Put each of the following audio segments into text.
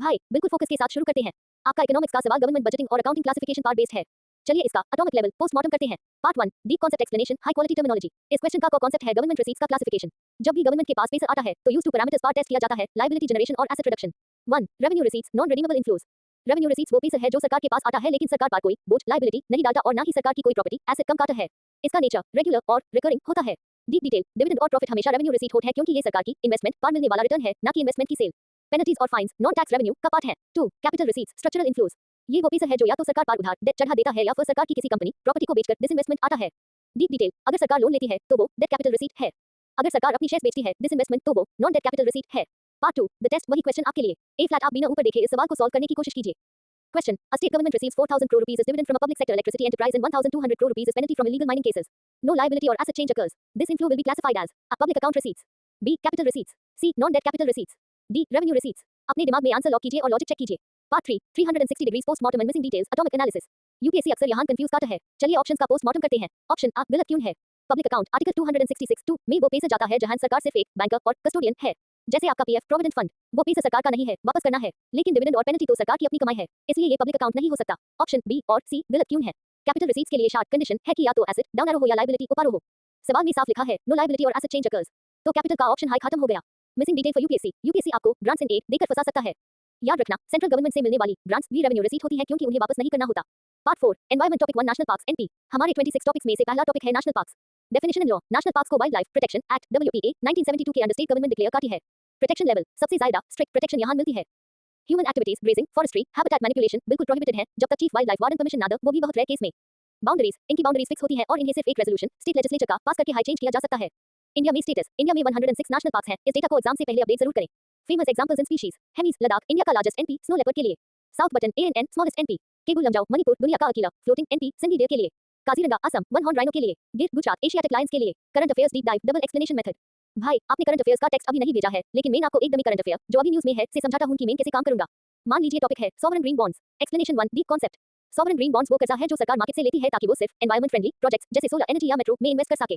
भाई बिल्कुल फोकस के साथ शुरू करते हैं। आपका इकोनॉमिक्स का सवाल गवर्नमेंट बजटिंग और अकाउंटिंग क्लासिफिकेशन पार्ट बेस्ड है। चलिए इसका एटॉमिक लेवल पोस्टमार्टम करते हैं। Part 1 deep concept explanation high quality terminology. इस क्वेश्चन का कॉन्सेप्ट है गवर्नमेंट रिसीट्स का क्लासिफिकेशन। जब भी गवर्नमेंट के पास पैसा आता है तो use two parameters part test किया जाता है लायबिलिटी जनरेशन और asset reduction. 1 revenue receipts non redeemable inflows. Revenue receipts वो पैसा है जो सरकार के पास आता है लेकिन सरकार पर कोई बोझ लायबिलिटी नहीं डालता और ना ही सरकार की कोई प्रॉपर्टी एसेट कम काटा है। इसका नेचर रेगुलर और रिकरिंग होता है। डीप डिटेल डिविडेंड और प्रॉफिट हमेशा रेवेन्यू रिसीट होता है क्योंकि ये सरकार की इन्वेस्टमेंट पर मिलने वाला रिटर्न है ना कि इन्वेस्टमेंट की सेल। पेनल्टीज और फाइन्स नॉन टैक्स रेवेन्यू का पार्ट है। 2 कैपिटल रिसीट्स स्ट्रक्चरल इनफ्लोज। ये वो पैसा है जो या तो सरकार पर उधार डेट चढ़ा देता है या फिर सरकार की किसी कंपनी प्रॉपर्टी को बेचकर डिसइन्वेस्टमेंट आता है। डीप डिटेल अगर सरकार लोन लेती है तो वो डेट कैपिटल रिसीट है। अगर सरकार अपनी शेयर्स बेचती है डिसइन्वेस्टमेंट तो वो नॉन डेट कैपिटल रिसीट है। पार्ट 2 द टेस्ट वही क्वेश्चन आपके लिए। ए फ्लैट आप बिना ऊपर देखे इस सवाल को सॉल्व करने की कोशिश कीजिए। Question: A state government receives 4,000 crore rupees as dividend from a public sector electricity enterprise and 1,200 crore rupees as penalty from illegal mining cases. No liability or asset change occurs. This inflow will be classified as A. Public account receipts. B. Capital receipts. C. Non-debt capital receipts. D. Revenue receipts. अपने दिमाग में answer lock कीजिए और logic check कीजिए। Part 3 360 degrees postmortem and missing details atomic analysis. UPSC अक्सर यहाँ confuse करता है। चलिए ऑप्शंस का पोस्टमार्टम करते हैं। ऑप्शन A गलत क्यों है? पब्लिक अकाउंट आर्टिकल 266(2) में वो पैसा जाता है जहां सरकार सिर्फ एक बैंकर और कस्टोडियन है। जैसे आपका पीएफ प्रोविडेंट फंड वो पैसा सरकार का नहीं है, वापस करना है। लेकिन डिविडेंड और पेनल्टी तो सरकार की अपनी कमाई है, इसलिए ये पब्लिक अकाउंट नहीं हो सकता। ऑप्शन बी और सी गलत क्यों है? कैपिटल रिसीट्स के लिए शार्ट कंडीशन है कि या तो एसेट डाउन एरो हो या लायबिलिटी अप एरो हो। सवाल में साफ लिखा है नो लायबिलिटी और एसेट चेंज अकर्स, तो कैपिटल का ऑप्शन हाई खत्म हो गया। मिसिंग डिटेल फॉर यूपीएससी आपको ग्रांट्स एंड एड देकर फंसा सकता है। याद रखना सेंट्रल गवर्नमेंट से मिलने वाली ग्रांट्स भी रेवेन्यू रिसीट होती है क्योंकि उन्हें वापस नहीं करना होता। Part 4 environment topic 1 national parks NP. हमारे 26 टॉपिक्स में से पहला टॉपिक है national parks. Definition in law national parks को wildlife protection act WPA 1972 के अंडर स्टेट गवर्नमेंट डिक्लेयर करती है। प्रोटेक्शन लेवल सबसे ज्यादा स्ट्रिक्ट प्रोटेक्शन यहाँ मिलती है। Human activities grazing forestry habitat manipulation बिल्कुल प्रोहिबिटेड है जब तक chief wild life warden permission ना दे, वो भी बहुत रेयर केस में। बाउंड्रीज इनकी बाउंड्रीज फिक्स होती है और इन्हें सिर्फ एक रेजोल्यूशन स्टेट लेजिस्लेचर का पास करके हाई चेंज किया जा सकता है। इंडिया में स्टेटस इंडिया में 106 नेशनल पार्क्स हैं। इस डेटा को एग्जाम से पहले अपडेट जरूर करें। Famous examples in species Hemis Ladakh India का लार्जेस्ट एनपी स्नो लेपर्ड के लिए। South Button ANN smallest NP. Keibul Lamjao Manipur दुनिया का अकेला फ्लोटिंग एनपी सिंधी डेयर के लिए। Kaziranga Assam one horn rhino के लिए। गिर गुजरात एशियाटिक लायंस के लिए। Current affairs deep dive double explanation method. भाई आपने करंट अफेयर्स का टेक्स्ट अभी नहीं भेजा है, लेकिन मैं आपको एक डमी करंट अफेयर जो अभी न्यूज़ में है से समझाता हूं कि मैं कैसे काम करूंगा। मान लीजिए टॉपिक है sovereign green bonds. Explanation 1 deep concept. Sovereign green bonds वो कर्जा है जो सरकार मार्केट से लेती है ताकि वो सिर्फ एनवायरमेंट फ्रेंडली प्रोजेक्ट्स जैसे सोलर एनर्जी या मेट्रो में इन्वेस्ट कर सके।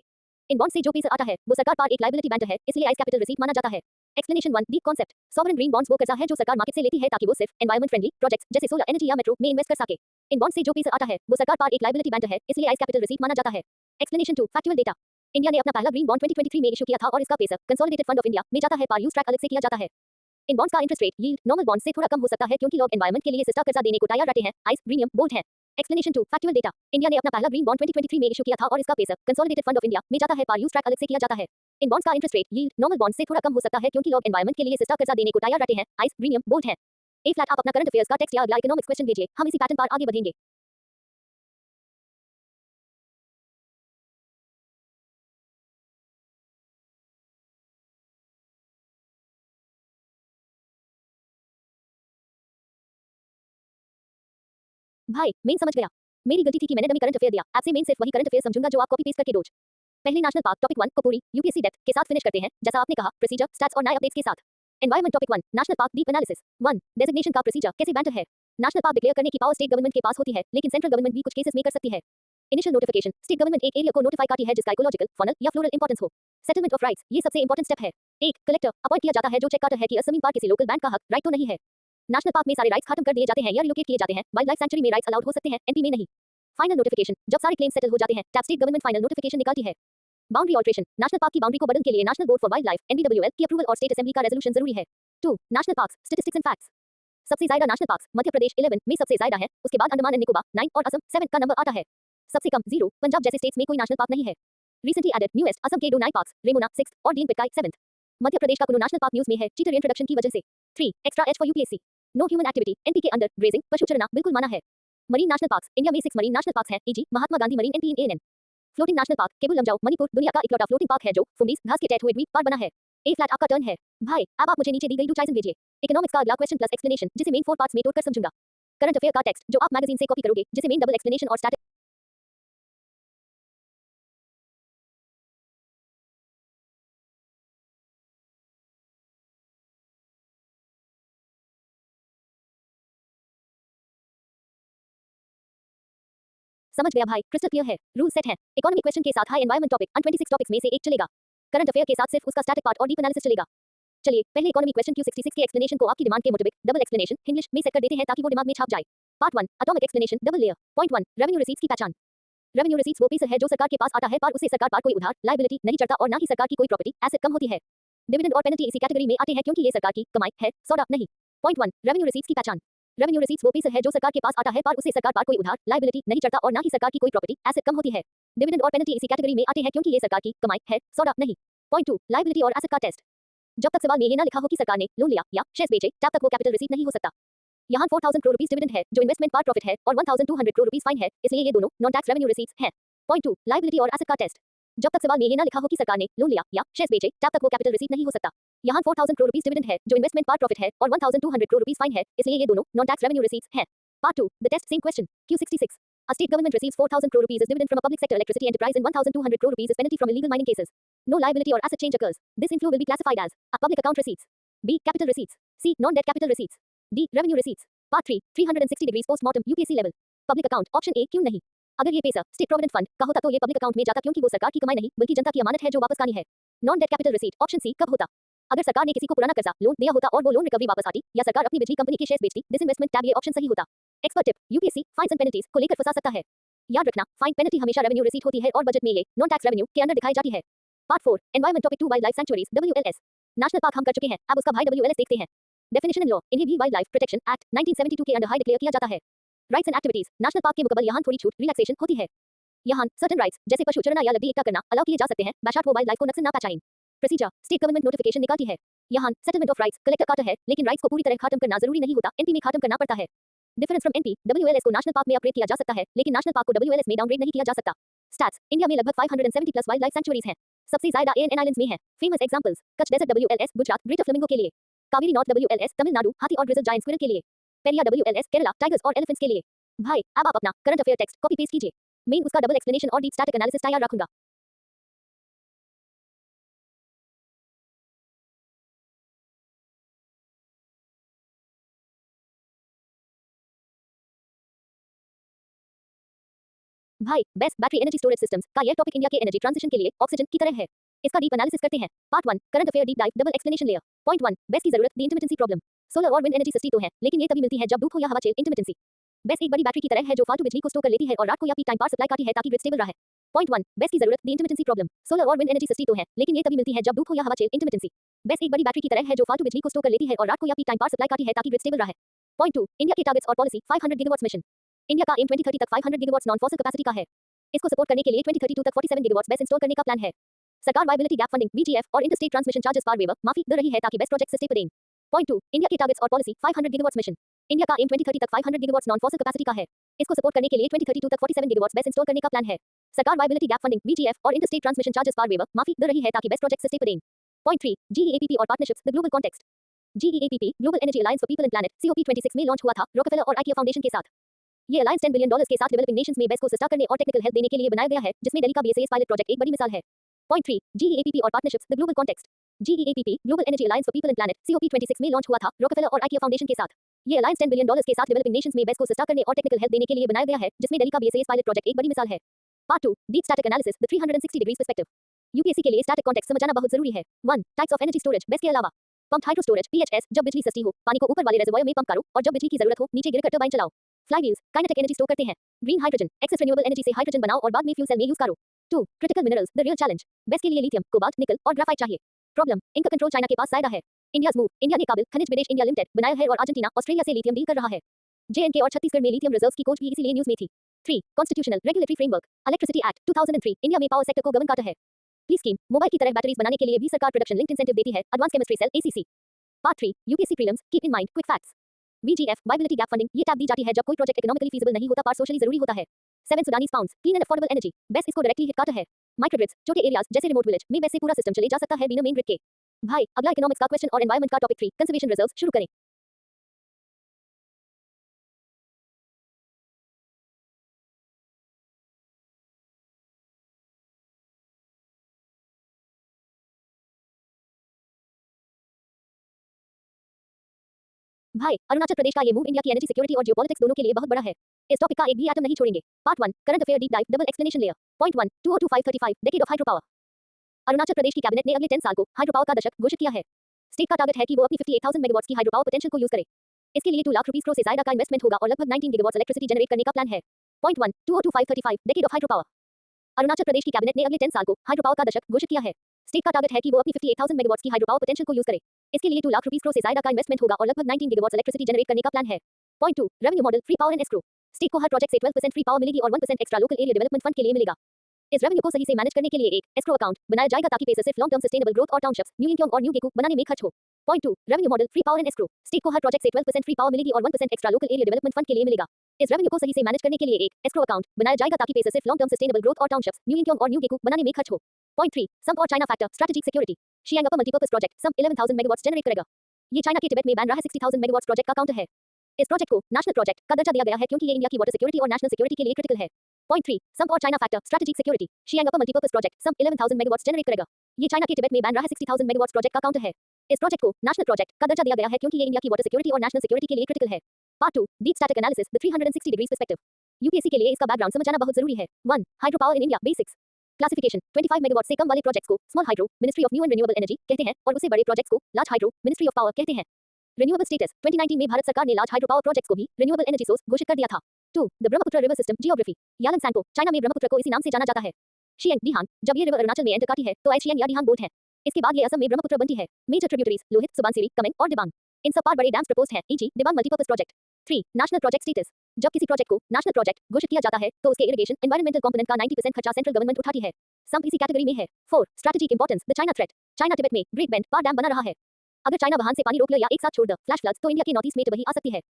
इन बॉन्ड से जो पैसा आता है वो सरकार पर एक लायबिलिटी बैंड है, इसलिए आइस कैपिटल रिसीट माना जाता है। Explanation 1 deep concept. Sovereign green bonds वो कर्जा है जो सरकार मार्केट से लेती है ताकि वो सिर्फ एनवायरमेंट फ्रेंडली प्रोजेक्ट्स जैसे सोलर एनर्जी या मेट्रो में इन्वेस्ट कर सके। इन बॉन्ड से जो पैसा आता है वो सरकार पर एक लायबिलिटी बैंड है, इसलिए आइस कैपिटल रिसीट माना जाता है। Explanation 2 factual data. इंडिया ने अपना पहला ग्रीन बॉन्ड 2023 में इशू किया था और इसका पैसा कंसोलिडेटेड फंड ऑफ इंडिया में जाता है, पर यूज ट्रैक अलग से किया जाता है। इन बॉन्ड्स का interest rate yield normal bond से थोड़ा कम हो सकता है क्योंकि लोग एनवायरमेंट के लिए सस्ता कर्जा देने को तैयार रहते हैं। आइस प्रीमियम बोल्ड है। Explanation 2 factual data. इंडिया ने अपना पहला ग्रीन बॉन्ड 2023 में इशू किया था और इसका पैसा कंसोलिडेटेड फंड ऑफ इंडिया में जाता है, पर यूज ट्रैक अलग से किया जाता है। इन बॉन्ड्स का interest rate yield normal bond से थोड़ा कम हो सकता है क्योंकि लोग एनवायरमेंट के लिए सस्ता कर्जा देने को तैयार रहते हैं। आइस प्रीमियम बोल्ड है। ए फ्लैट आप अपना करंट अफेयर्स का टेक्स्ट या अगला इकोनॉमिक्स क्वेश्चन भेजिए, हम इसी पैटर्न पर आगे बढ़ेंगे। भाई मेन समझ गया। मेरी गलती थी कि मैंने डमी करंट अफेयर दिया। ऐप से मेन सिर्फ वही करंट अफेयर समझूंगा जो आप कॉपी पेस्ट करके रोज। पहले नेशनल पार्क टॉपिक 1 को पूरी यूपीएससी डेप्थ के साथ फिनिश करते हैं जैसा आपने कहा, प्रोसीजर स्टैट्स और नए अपडेट्स के साथ। Environment topic 1 national park deep analysis. 1 designation का प्रोसीजर कैसे बैंटर है। नेशनल पार्क डिक्लेयर करने की पावर स्टेट गवर्नमेंट के पास होती है, लेकिन सेंट्रल गवर्नमेंट भी कुछ केसेस में कर सकती है। इनिशियल नोटिफिकेशन स्टेट गवर्नमेंट एक एरिया को नोटिफाई करती है जिसका इकोलॉजिकल, फॉनल या फ्लोरल इंपॉर्टेंस हो। सेटलमेंट ऑफ राइट्स ये सबसे इंपॉर्टेंट स्टेप है। एक कलेक्टर अपॉइंट किया जाता है जो चेक करता है कि असमीन पार्क किसी लोकल बैंक का हक राइट तो नहीं है। नेशनल पार्क में सारे राइट्स खत्म कर दिए जाते हैं या रिलोकेट किए जाते हैं। वाइल्ड लाइफ सेंचुरी में राइट्स अलाउड हो सकते हैं, एनपी में नहीं। फाइनल नोटिफिकेशन जब सारे क्लेम सेटल हो जाते हैं तब स्टेट गवर्नमेंट फाइनल नोटिफिकेशन निकालती है। बाउंड्री ऑल्ट्रेशन नेशनल पार्क की बाउंड्री को बदलने के लिए national board for wild life NBWL की अप्रूवल और स्टेट असेंबली का रेजोल्यूशन जरूरी है। 2 national parks statistics and facts. सबसे ज्यादा नेशनल पार्क्स मध्य प्रदेश 11 में सबसे ज्यादा है, उसके बाद अंडमान एंड निकोबार 9 और असम 7 का नंबर आता है। सबसे कम 0 पंजाब जैसे स्टेट्स में कोई नेशनल पार्क नहीं है। रिसेंटली एडेड न्यूएस्ट असम के 2 नए पार्क्स रेमुना 6 और डीन पिटकाई 7। मध्य प्रदेश का कुनो नेशनल पार्क न्यूज में है चीटर इंट्रोडक्शन की वजह से। 3 extra edge for UPSC. No human activity NP के अंदर ग्रेजिंग पशु चरना बिल्कुल माना है। मरीन नेशनल पार्क्स इंडिया में 6 मरीन नेशनल पार्क्स हैं, e.g. Mahatma Gandhi marine NP in ANN। Floating national park Keibul Lamjao Manipur दुनिया का इकलौता फ्लोटिंग पार्क है जो फुंडीज घास के तहत हुए द्वीप पर बना है। ए फ्लैट आपका टर्न है। भाई अब आप मुझे नीचे दी गई 2 चॉइसेस भेजिए। इकोनॉमिक्स का अगला क्वेश्चन प्लस एक्सप्लेनेशन जिसे मेन 4 पार्ट्स में तोड़कर समझूंगा। करंट अफेयर का टेक्स्ट जो आप मैगजीन से कॉपी करोगे जिसे मेन डबल एक्सप्लेनेशन और स्टैटिक। समझ गया भाई, क्रिस्टल क्लियर है। रूल सेट है। इकोनॉमी क्वेश्चन के साथ हाई एनवायरमेंट टॉपिक 26 टॉपिक्स में से एक चलेगा। करंट अफेयर के साथ सिर्फ उसका स्टैटिक पार्ट और डीप एनालिसिस चलेगा। चलिए पहले इकोनॉमी क्वेश्चन Q66 के एक्सप्लेनेशन को आपकी डिमांड के मुताबिक डबल एक्सप्लेनेशन इंग्लिश में सेट कर देते हैं ताकि वो दिमाग में छाप जाए। Part 1 atomic explanation double layer. Point 1 revenue receipts की पहचान। रेवेन्यू रिसीट्स वो पैसा है जो सरकार के पास आता है पर उससे सरकार पर कोई उधार लायबिलिटी नहीं चढ़ता और ना ही सरकार की कोई प्रॉपर्टी एसेट कम होती है। डिविडेंड और पेनल्टी इसी कैटेगरी में आते हैं क्योंकि ये सरकार की कमाई है, सौदा नहीं। पॉइंट 1 रेवेन्यू रिसीट्स की पहचान। रेवेन्यू रिसीट्स वो पैसा है जो सरकार के पास आता है पर उससे सरकार पर कोई उधार लायबिलिटी नहीं चढ़ता और ना ही सरकार की कोई प्रॉपर्टी एसेट कम होती है। डिविडेंड और पेनल्टी इसी कैटेगरी में आते हैं क्योंकि ये सरकार की कमाई है, सौदा नहीं। पॉइंट 2 लायबिलिटी और एसेट का टेस्ट। जब तक सवाल में ये ना लिखा हो कि सरकार ने लोन लिया या शेयर्स बेचे तब तक वो कैपिटल रिसीट नहीं हो सकता। यहाँ 4000 करोड़ रुपीस डिविडेंड है जो इन्वेस्टमेंट पर प्रॉफिट है और 1200 करोड़ रुपीस फाइन है, इसलिए ये दोनों नॉन टैक्स रेवेन्यू रिसीट्स हैं। पॉइंट 2 लायबिलिटी और एसेट का टेस्ट। जब तक सवाल में ये ना लिखा हो कि सरकार ने लोन लिया या शेयर्स बेचे तब तक वो कैपिटल रिसीट नहीं हो सकता। यहाँ 4000 करोड़ रुपीस डिविडेंड है जो इन्वेस्टमेंट पर प्रॉफिट है और 1200 करोड़ रुपीस फाइन है, इसलिए ये दोनों नॉन टैक्स रेवेन्यू रिसीट्स हैं। Part 2 the test same question Q66 A state government receives 4,000 crore rupees as dividend from a public sector electricity enterprise and 1,200 crore rupees as penalty from illegal mining cases. No liability or asset change occurs. This inflow will be classified as A. Public account receipts. B. Capital receipts. C. Non-debt capital receipts. D. Revenue receipts. Part 3 360 degrees post-mortem UPSC level. Public account option A क्यों नहीं? अगर ये पैसा state provident fund का होता तो ये public account में जाता क्योंकि वो सरकार की कमाई नहीं बल्कि जनता की अमानत है जो वापस आनी है। Non debt capital receipt option C कब होता? अगर सरकार ने किसी को पुराना कर्जा लोन दिया होता और वो लोन रिकवरी वापस आती या सरकार अपनी बिजली कंपनी के शेयर्स बेचती, डिसइन्वेस्टमेंट टैब ये ऑप्शन सही होता। Expert tip UPSC fines and penalties को लेकर फंसा सकता है। याद रखना फाइन पेनल्टी हमेशा रेवेन्यू रिसीट होती है और बजट में ये नॉन टैक्स रेवेन्यू के अंदर दिखाई जाती है। Part 4 environment topic 2 wild life sanctuaries WLS। National park हम कर चुके हैं, अब उसका भाई WLS देखते हैं। डेफिनेशन इन लॉ इन्हें भी वाइल्ड लाइफ प्रोटेक्शन एक्ट 1972 के अंडर हाई डिक्लेयर किया जाता है। Rights and activities national park के मुकाबले यहाँ थोड़ी छूट रिलैक्सेशन होती है। यहाँ सर्टेन राइट्स जैसे पशु चरना या लकड़ी एकटा करना अलाउ किए जा सकते हैं बैशार्ट वो वाइल्ड लाइफ को नुकसान ना पहुंचाएं। प्रोसीजर स्टेट गवर्नमेंट नोटिफिकेशन निकालती है। यहाँ सेटलमेंट ऑफ राइट्स कलेक्टर काटा है लेकिन राइट्स को पूरी तरह खत्म करना जरूरी नहीं होता, एनपी में खत्म करना पड़ता है। डिफरेंस फ्रॉम एनपी WLS को नेशनल पार्क में अपग्रेड किया जा सकता है लेकिन नेशनल पार्क को WLS में डाउनग्रेड नहीं किया जा सकता। स्टैट्स इंडिया में लगभग 570 प्लस वाइल्ड लाइफ सैंक्चुअरीज हैं। सबसे ज्यादा ANN आइलैंड्स में है। Famous examples Kutch desert WLS Gujarat greater flamingo के लिए, कावेरी नॉर्थ WLS तमिलनाडु हाथी और ग्रिजल जायंट स्क्विरल के लिए, पेरिया WLS केरला टाइगर्स और एलिफेंट्स के लिए। भाई अब आप अपना current affair text copy paste कीजिए, मैं उसका डबल एक्सप्लेनेशन और डीप स्टैटिक एनालिसिस तैयार रखूंगा। भाई best battery energy storage systems का यह टॉपिक इंडिया के एनर्जी ट्रांजिशन के लिए ऑक्सीजन की तरह है। इसका डीप एनालिसिस करते हैं। Part 1 current affair deep dive double explanation layer. Point 1 base की जरूरत दी इंटरमिटेंसी प्रॉब्लम। सोलर और विंड एनर्जी सस्ती तो है लेकिन ये तभी मिलती है जब धूप हो या हवा चले इंटरमिटेंसी। बेस एक बड़ी बैटरी की तरह है जो फालतू बिजली को स्टोर कर लेती है और रात को या पीक टाइम पावर सप्लाई करती है ताकि ग्रिड स्टेबल रहे। पॉइंट 1 बेस की जरूरत दी इंटरमिटेंसी प्रॉब्लम। सोलर और विंड एनर्जी सस्ती तो है लेकिन ये तभी मिलती है जब धूप हो या हवा चले इंटरमिटेंसी। बेस एक बड़ी बैटरी की तरह है जो फालतू बिजली को स्टोर कर लेती है और रात को या पीक टाइम पावर सप्लाई करती है ताकि ग्रिड स्टेबल रहे। पॉइंट 2 इंडिया के टारगेट्स और पॉलिसी 500 गीगावाट्स मिशन। इंडिया का एम 2030 तक 500 गीगावाट्स नॉन फॉसिल कैपेसिटी का है। इसको सपोर्ट करने के लिए 2032 तक 47 गीगावाट्स बेस इंस्टॉल करने का प्लान है। सरकार वायबिलिटी गैप फंडिंग VGF और इंटरस्टेट ट्रांसमिशन चार्जेस पर वेवर माफी दे रही है ताकि बेस्ट प्रोजेक्ट से दें। पॉइंट 2 इंडिया के टारगेट्स और पॉलिसी 500 गीगावाट्स मिशन। इंडिया का एम 2030 तक 500 गीगावाट्स नॉन फॉसिल कैपेसिटी का है। इसको सपोर्ट करने के लिए 2032 तक 47 गीगावाट्स बेस इंस्टॉल करने का प्लान है। सरकार वायबिलिटी गैप फंडिंग VGF और इंटरस्टेट ट्रांसमिशन चार्जेस पर वेवर माफी दे रही है ताकि बेस्ट प्रोजेक्ट से दें। पॉइंट 3 GEAPP और partnerships the global context. GEAPP global energy alliance for people and planet COP26 में लॉन्च हुआ था रॉकफेलर और IKEA फाउंडेशन के साथ। ये अलायंस $10 बिलियन के साथ डेवलपिंग नेशंस में बेस को सस्ता करने और टेक्निकल हेल्प देने के लिए बनाया गया है जिसमें दिल्ली का BSAS पायलट प्रोजेक्ट एक बड़ी मिसाल है। पॉइंट 3 GEAPP और partnerships the global context. GEAPP global energy alliance for people and planet COP26 में लॉन्च हुआ था रॉकफेलर और IKEA फाउंडेशन के साथ। ये अलायंस $10 बिलियन के साथ डेवलपिंग नेशंस में बेस को सस्ता करने और टेक्निकल हेल्प देने के लिए बनाया गया है जिसमें दिल्ली का BSAS पायलट प्रोजेक्ट एक बड़ी मिसाल है। Part 2 deep static analysis the 360 degrees perspective. UPSC के लिए स्टैटिक कॉन्टेक्स्ट समझना बहुत जरूरी है। 1 types of energy storage base के अलावा पंप हाइड्रो स्टोरेज PHS जब बिजली सस्ती हो पानी को ऊपर वाले रिजर्वॉयर में पंप करो और जब बिजली की जरूरत हो नीचे गिरकर टरबाइन चलाओ। फ्लाईव्हील्स काइनेटिक एनर्जी स्टोर करते हैं। Green hydrogen excess renewable energy से हाइड्रोजन बनाओ और बाद में फ्यूल सेल में यूज करो। 2 critical minerals the real challenge. Base के लिए लिथियम कोबाल्ट निकल और ग्राफाइट चाहिए। प्रॉब्लम इनका कंट्रोल चाइना के पास जायदा है। इंडियाज मूव इंडिया ने काबिल खनिज विदेश इंडिया लिमिटेड बनाया है और अर्जेंटीना ऑस्ट्रेलिया से लिथियम डील कर रहा है। JNK और छत्तीसगढ़ में लिथियम रिजर्व्स की खोज भी इसीलिए न्यूज में थी। 3 constitutional regulatory framework electricity act 2003 India में पावर सेक्टर को गवर्न करता है। प्लीज स्कीम मोबाइल की तरह बैटरीज बनाने के लिए भी सरकार प्रोडक्शन लिंक्ड इंसेंटिव देती है। Advance chemistry cell ACC। Part 3 UPSC prelims keep in mind quick facts. VGF viability gap funding ये टैब दी जाती है जब कोई प्रोजेक्ट इकोनॉमिकली फीजिबल नहीं होता पर सोशली जरूरी होता है। 7 Sudanese pounds clean and affordable energy base इसको डायरेक्टली हिट करता है। माइक्रोग्रिड्स छोटे एरियाज जैसे रिमोट विलेज में बेस से पूरा सिस्टम चले जा सकता है बिना मेन ग्रिड के। भाई अगला इकोनॉमिक्स का क्वेश्चन और एनवायरमेंट का टॉपिक 3 कंजर्वेशन रिजर्व्स शुरू करें। भाई अरुणाचल प्रदेश का ये मूव इंडिया की एनर्जी सिक्योरिटी और जियोपॉलिटिक्स दोनों के लिए बहुत बड़ा है। इस टॉपिक का एक भी एटम नहीं छोड़ेंगे। Part 1 current affair deep dive double explanation layer. Point 1 2025-35 decade of hydro power. Arunachal Pradesh की कैबिनेट ने अगले 10 साल को हाइड्रो पावर का दशक घोषित किया है। स्टेट का टारगेट है कि वो अपनी 58,000 मेगावाट्स की हाइड्रो पावर पोटेंशियल को यूज करे। इसके लिए 2 लाख रुपीस करोड़ से ज्यादा का इन्वेस्टमेंट होगा और लगभग 19 गीगावाट्स इलेक्ट्रिसिटी जनरेट करने का प्लान है। Point 1 2025-35 decade of hydro power. Arunachal Pradesh की कैबिनेट ने अगले 10 साल को हाइड्रो पावर का दशक घोषित किया है। स्टेट का टारगेट है कि वो अपनी 58,000 मेगावाट्स की हाइड्रो पावर पोटेंशियल को यूज करे। इसके लिए 2 लाख रुपीस करोड़ से ज्यादा का इन्वेस्टमेंट होगा और लगभग 19 गीगावाट्स इलेक्ट्रिसिटी जनरेट करने का प्लान है। Point 2 revenue model free power and escrow. State को हर प्रोजेक्ट से 12% फ्री पावर मिलेगी और 1% extra local area development fund के लिए मिलेगा। इस रेवेन्यू को सही से मैनेज करने के लिए एक एस्क्रो अकाउंट बनाया जाएगा ताकि पैसे सिर्फ लॉन्ग टर्म सस्टेनेबल ग्रोथ और टाउनशिप्स, न्यू इनकम और न्यू गेकू बनाने में खर्च हो। Point 2 revenue model free power and escrow. State को हर प्रोजेक्ट से 12% फ्री पावर मिलेगी और 1% extra local area development fund के लिए मिलेगा। इस रेवेन्यू को सही से मैनेज करने के लिए एक एस्क्रो अकाउंट बनाया जाएगा ताकि पैसे सिर्फ लॉन्ग टर्म सस्टेनेबल ग्रोथ और टाउनशिप्स, न्यू इनकम और न्यू गेकू बनाने में खर्च हो। पॉइंट 3 सम और China factor strategic security. Siang upper multipurpose project सम 11,000 मेगावाट्स जनरेट करेगा। ये चाइना के तिब्बत में बन रहा 60,000 मेगावाट्स प्रोजेक्ट का काउंटर है। इस प्रोजेक्ट को नेशनल प्रोजेक्ट का दर्जा दिया गया है क्योंकि ये इंडिया की वाटर सिक्योरिटी और नेशनल सिक्योरिटी के लिए क्रिटिकल है। पॉइंट 3 सम और China factor strategic security. Siang upper multipurpose project सम 11,000 मेगावाट्स जनरेट करेगा। ये चाइना के तिब्बत में बन रहा 60,000 मेगावाट्स प्रोजेक्ट का काउंटर है। इस प्रोजेक्ट को नेशनल प्रोजेक्ट का दर्जा दिया गया है क्योंकि ये इंडिया की वाटर सिक्योरिटी और नेशनल सिक्योरिटी के लिए क्रिटिकल है। Part 2 deep static analysis the 360 degrees perspective. UPSC के लिए इसका बैकग्राउंड समझना बहुत जरूरी है। 1 hydro power in India basics. Classification 25 megawatt से कम वाले प्रोजेक्ट्स को small hydro ministry of new and renewable energy कहते हैं और उससे बड़े प्रोजेक्ट्स को large hydro ministry of power कहते हैं। रिन्यूएबल स्टेटस 2019 में भारत सरकार ने लार्ज हाइड्रो पावर प्रोजेक्ट्स को भी रिन्यूएबल एनर्जी सोर्स घोषित कर दिया था। 2 the Brahmaputra river system geography. Yarlung Tsangpo China में ब्रह्मपुत्र को इसी नाम से जाना जाता है। शियांग दिहांग जब ये रिवर अरुणाचल में एंटर करती है तो शियांग या दिहांग बोर्ड है। इसके बाद ये असम में ब्रह्मपुत्र बनती है। मेजर ट्रिब्यूटरीज लोहित, सुबनसिरी, कमेंग और दिबांग। इन सब पर बड़े डैम्स प्रपोज्ड हैं eg. Dibang multipurpose project. 3 national project status. जब किसी प्रोजेक्ट को नेशनल प्रोजेक्ट घोषित किया जाता है तो उसके इरिगेशन एनवायरमेंटल कंपोनेंट का 90% खर्चा सेंट्रल गवर्नमेंट उठाती है। सम इसी कैटेगरी में है। 4 strategic importance the China threat. China Tibet में ग्रेट बेंड पार डैम बना रहा है। अगर चाइना वहां से पानी रोक ले या एक साथ छोड़ दे फ्लैश फ्लड्स तो इंडिया के नॉर्थ ईस्ट में तबाही आ सकती है।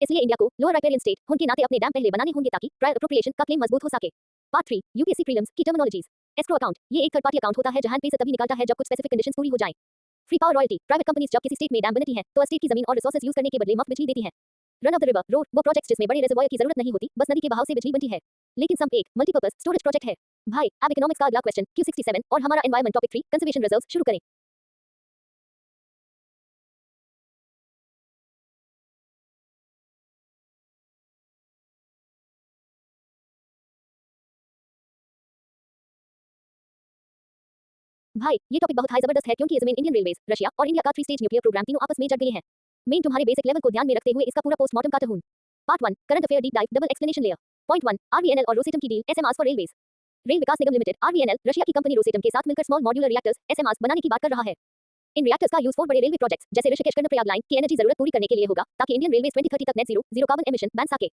इसलिए इंडिया को लोअर राइपेरियन स्टेट होने के नाते अपने डैम पहले बनाने होंगे ताकि ट्रायल अप्रोप्रिएशन का क्लेम मजबूत हो सके। पार्ट 3 यूपीएससी प्रीलिम्स की टर्मिनोलॉजीज। एस्क्रो अकाउंट ये एक थर्ड पार्टी अकाउंट होता है जहां पैसे तभी निकलता है जब कुछ स्पेसिफिक कंडीशंस पूरी हो जाएं। Free power royalty private companies जब किसी स्टेट में डैम बनाती हैं तो स्टेट की जमीन और रिसोर्सेज यूज करने के बदले मुफ्त बिजली देती हैं। Run of the river road वो प्रोजेक्ट्स जिसमें बड़े रिजर्वॉयर की जरूरत नहीं होती, बस नदी के बहाव से बिजली बनती है। लेकिन सम एक मल्टीपर्पज स्टोरेज प्रोजेक्ट है। भाई अब इकोनॉमिक्स का अगला क्वेश्चन Q67 और हमारा एनवायरनमेंट टॉपिक 3 कंजर्वेशन रिजर्व्स शुरू करें। भाई ये टॉपिक बहुत हाई जबरदस्त है क्योंकि इसमें इंडियन रेलवेज, रशिया और इंडिया का 3 स्टेज न्यूक्लियर प्रोग्राम तीनों आपस में जड़ गए हैं। मेन तुम्हारे बेसिक लेवल को ध्यान में रखते हुए इसका पूरा पोस्टमार्टम काटा हूं। Part 1 current affair deep dive double explanation layer. Point 1 RVNL और रोसेटम की deal SMRs for railways. Rail Vikas Nigam Limited RVNL Russia की कंपनी रोसेटम के साथ मिलकर स्मॉल मॉड्यूलर रिएक्टर्स एसएमआरस बनाने की बात कर रहा है। इन रिएक्टर्स का यूज फॉर बड़े रेलवे प्रोजेक्ट्स जैसे ऋषिकेश कर्णप्रयाग लाइन की एनर्जी जरूरत पूरी करने के लिए होगा ताकि इंडियन रेलवे 2030 तक नेट जीरो कार्बन एमिशन बैन सके।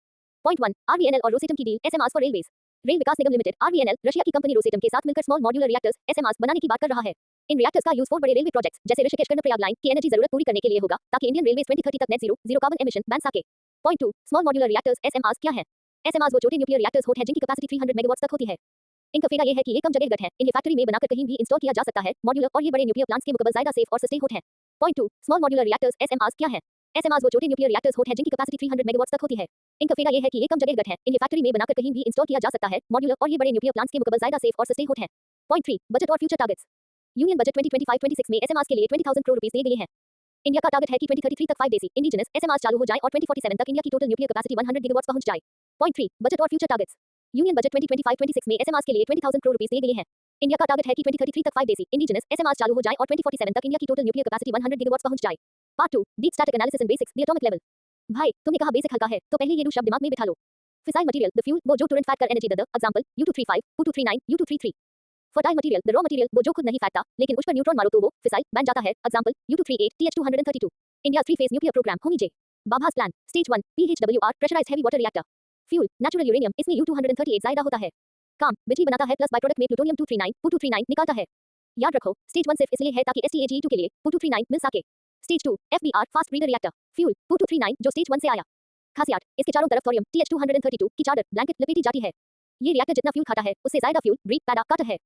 पॉइंट 1 आरवीएनएल और रोसेटम की deal SMRs for railways. Rail Vikas Nigam Limited RVNL Russia की कंपनी रोसेटम के साथ मिलकर स्मॉल मॉड्यूलर रिएक्टर्स एसएमआरस बनाने की बात कर रहा है। इन रिएक्टर्स का यूज फॉर बड़े रेलवे प्रोजेक्ट्स जैसे ऋषिकेश कर्णप्रयाग लाइन की एनर्जी जरूरत पूरी करने के लिए होगा ताकि इंडियन रेलवे 2030 तक नेट जीरो कार्बन एमिशन बैन सके। पॉइंट 2 स्मॉल मॉड्यूलर रिएक्टर्स एसएमआरस क्या है? एसएमआरस वो छोटे न्यूक्लियर रिएक्टर्स होते हैं जिनकी कैपेसिटी 300 मेगावाट तक होती है। इनका फायदा ये है कि ये कम जगह गट है, इन्हें फैक्ट्री में बनाकर कहीं भी इंस्टॉल किया जा सकता है। मॉड्यूलर और ये बड़े न्यूक्लियर प्लांट्स के मुकाबले ज्यादा सेफ और सस्टेन होते हैं। पॉइंट 2 स्मॉल मॉड्यूलर रिएक्टर्स एसएमआरस क्या है? एसएमआरस वो छोटे न्यूक्लियर रिएक्टर्स होते हैं जिनकी कैपेसिटी 300 मेगावाट तक होती है। इनका फायदा ये है कि ये कम जगह गट है, इन्हें फैक्ट्री में बनाकर कहीं भी इंस्टॉल किया जा सकता है। मॉड्यूलर और ये बड़े न्यूक्लियर प्लांट्स के मुकाबले ज्यादा सेफ और सस्टेन होते हैं। पॉइंट 3 बजट और फ्यूचर टारगेट्स। यूनियन बजट 2025-26 में एसएमआरस के लिए 20,000 करोड़ रुपए दिए गए हैं। इंडिया का टारगेट है कि 2033 तक 5 देसी इंडिजिनस एसएमआरस चालू हो जाए और 2047 तक इंडिया की टोटल न्यूक्लियर कैपेसिटी 100 गीगावाट पहुंच जाए। पॉइंट 3 बजट और फ्यूचर टारगेट्स। यूनियन बजट 2025-26 में एसएमआरस के लिए 20,000 करोड़ रुपए दिए गए हैं। इंडिया का टारगेट है कि 2033 तक 5 देसी इंडिजिनस एसएमआरस चालू हो जाए और 2047 तक इंडिया की टोटल न्यूक्लियर कैपेसिटी 100 गीगावाट पहुंच जाए। Part 2 deep static analysis and basics the atomic level. भाई तुमने कहा बेसिक हल्का है तो पहले ये दो शब्द दिमाग में बिठा लो। फिसाइल मटेरियल द फ्यूल वो जो टोरेंट फैट कर एनर्जी देता, example U235 U239 U233। Fertile material the raw material वो जो खुद नहीं फैटता लेकिन उस पर न्यूट्रॉन मारो तो वो फिसाइल बन जाता है, example U238 TH232। India 3 phase nuclear program Homi J. Bhabha's plan stage 1 PHWR pressurised heavy water reactor. Fuel natural uranium, इसमें U238 ज्यादा होता है। काम बिजली बनाता है प्लस बाय प्रोडक्ट में प्लूटोनियम 239 239 निकालता है। याद रखो स्टेज 1 सिर्फ इसलिए है ताकि STAGE2 के लिए 239 मिल सके। Stage 2 FBR fast breeder reactor. Fuel 239 जो स्टेज 1 से आया। खासियत इसके चारों तरफ थोरियम TH232 की चादर ब्लैंकेट लपेटी जाती है। ये रिएक्टर जितना फ्यूल खाता है उससे ज्यादा फ्यूल ब्रीड पैदा करता है।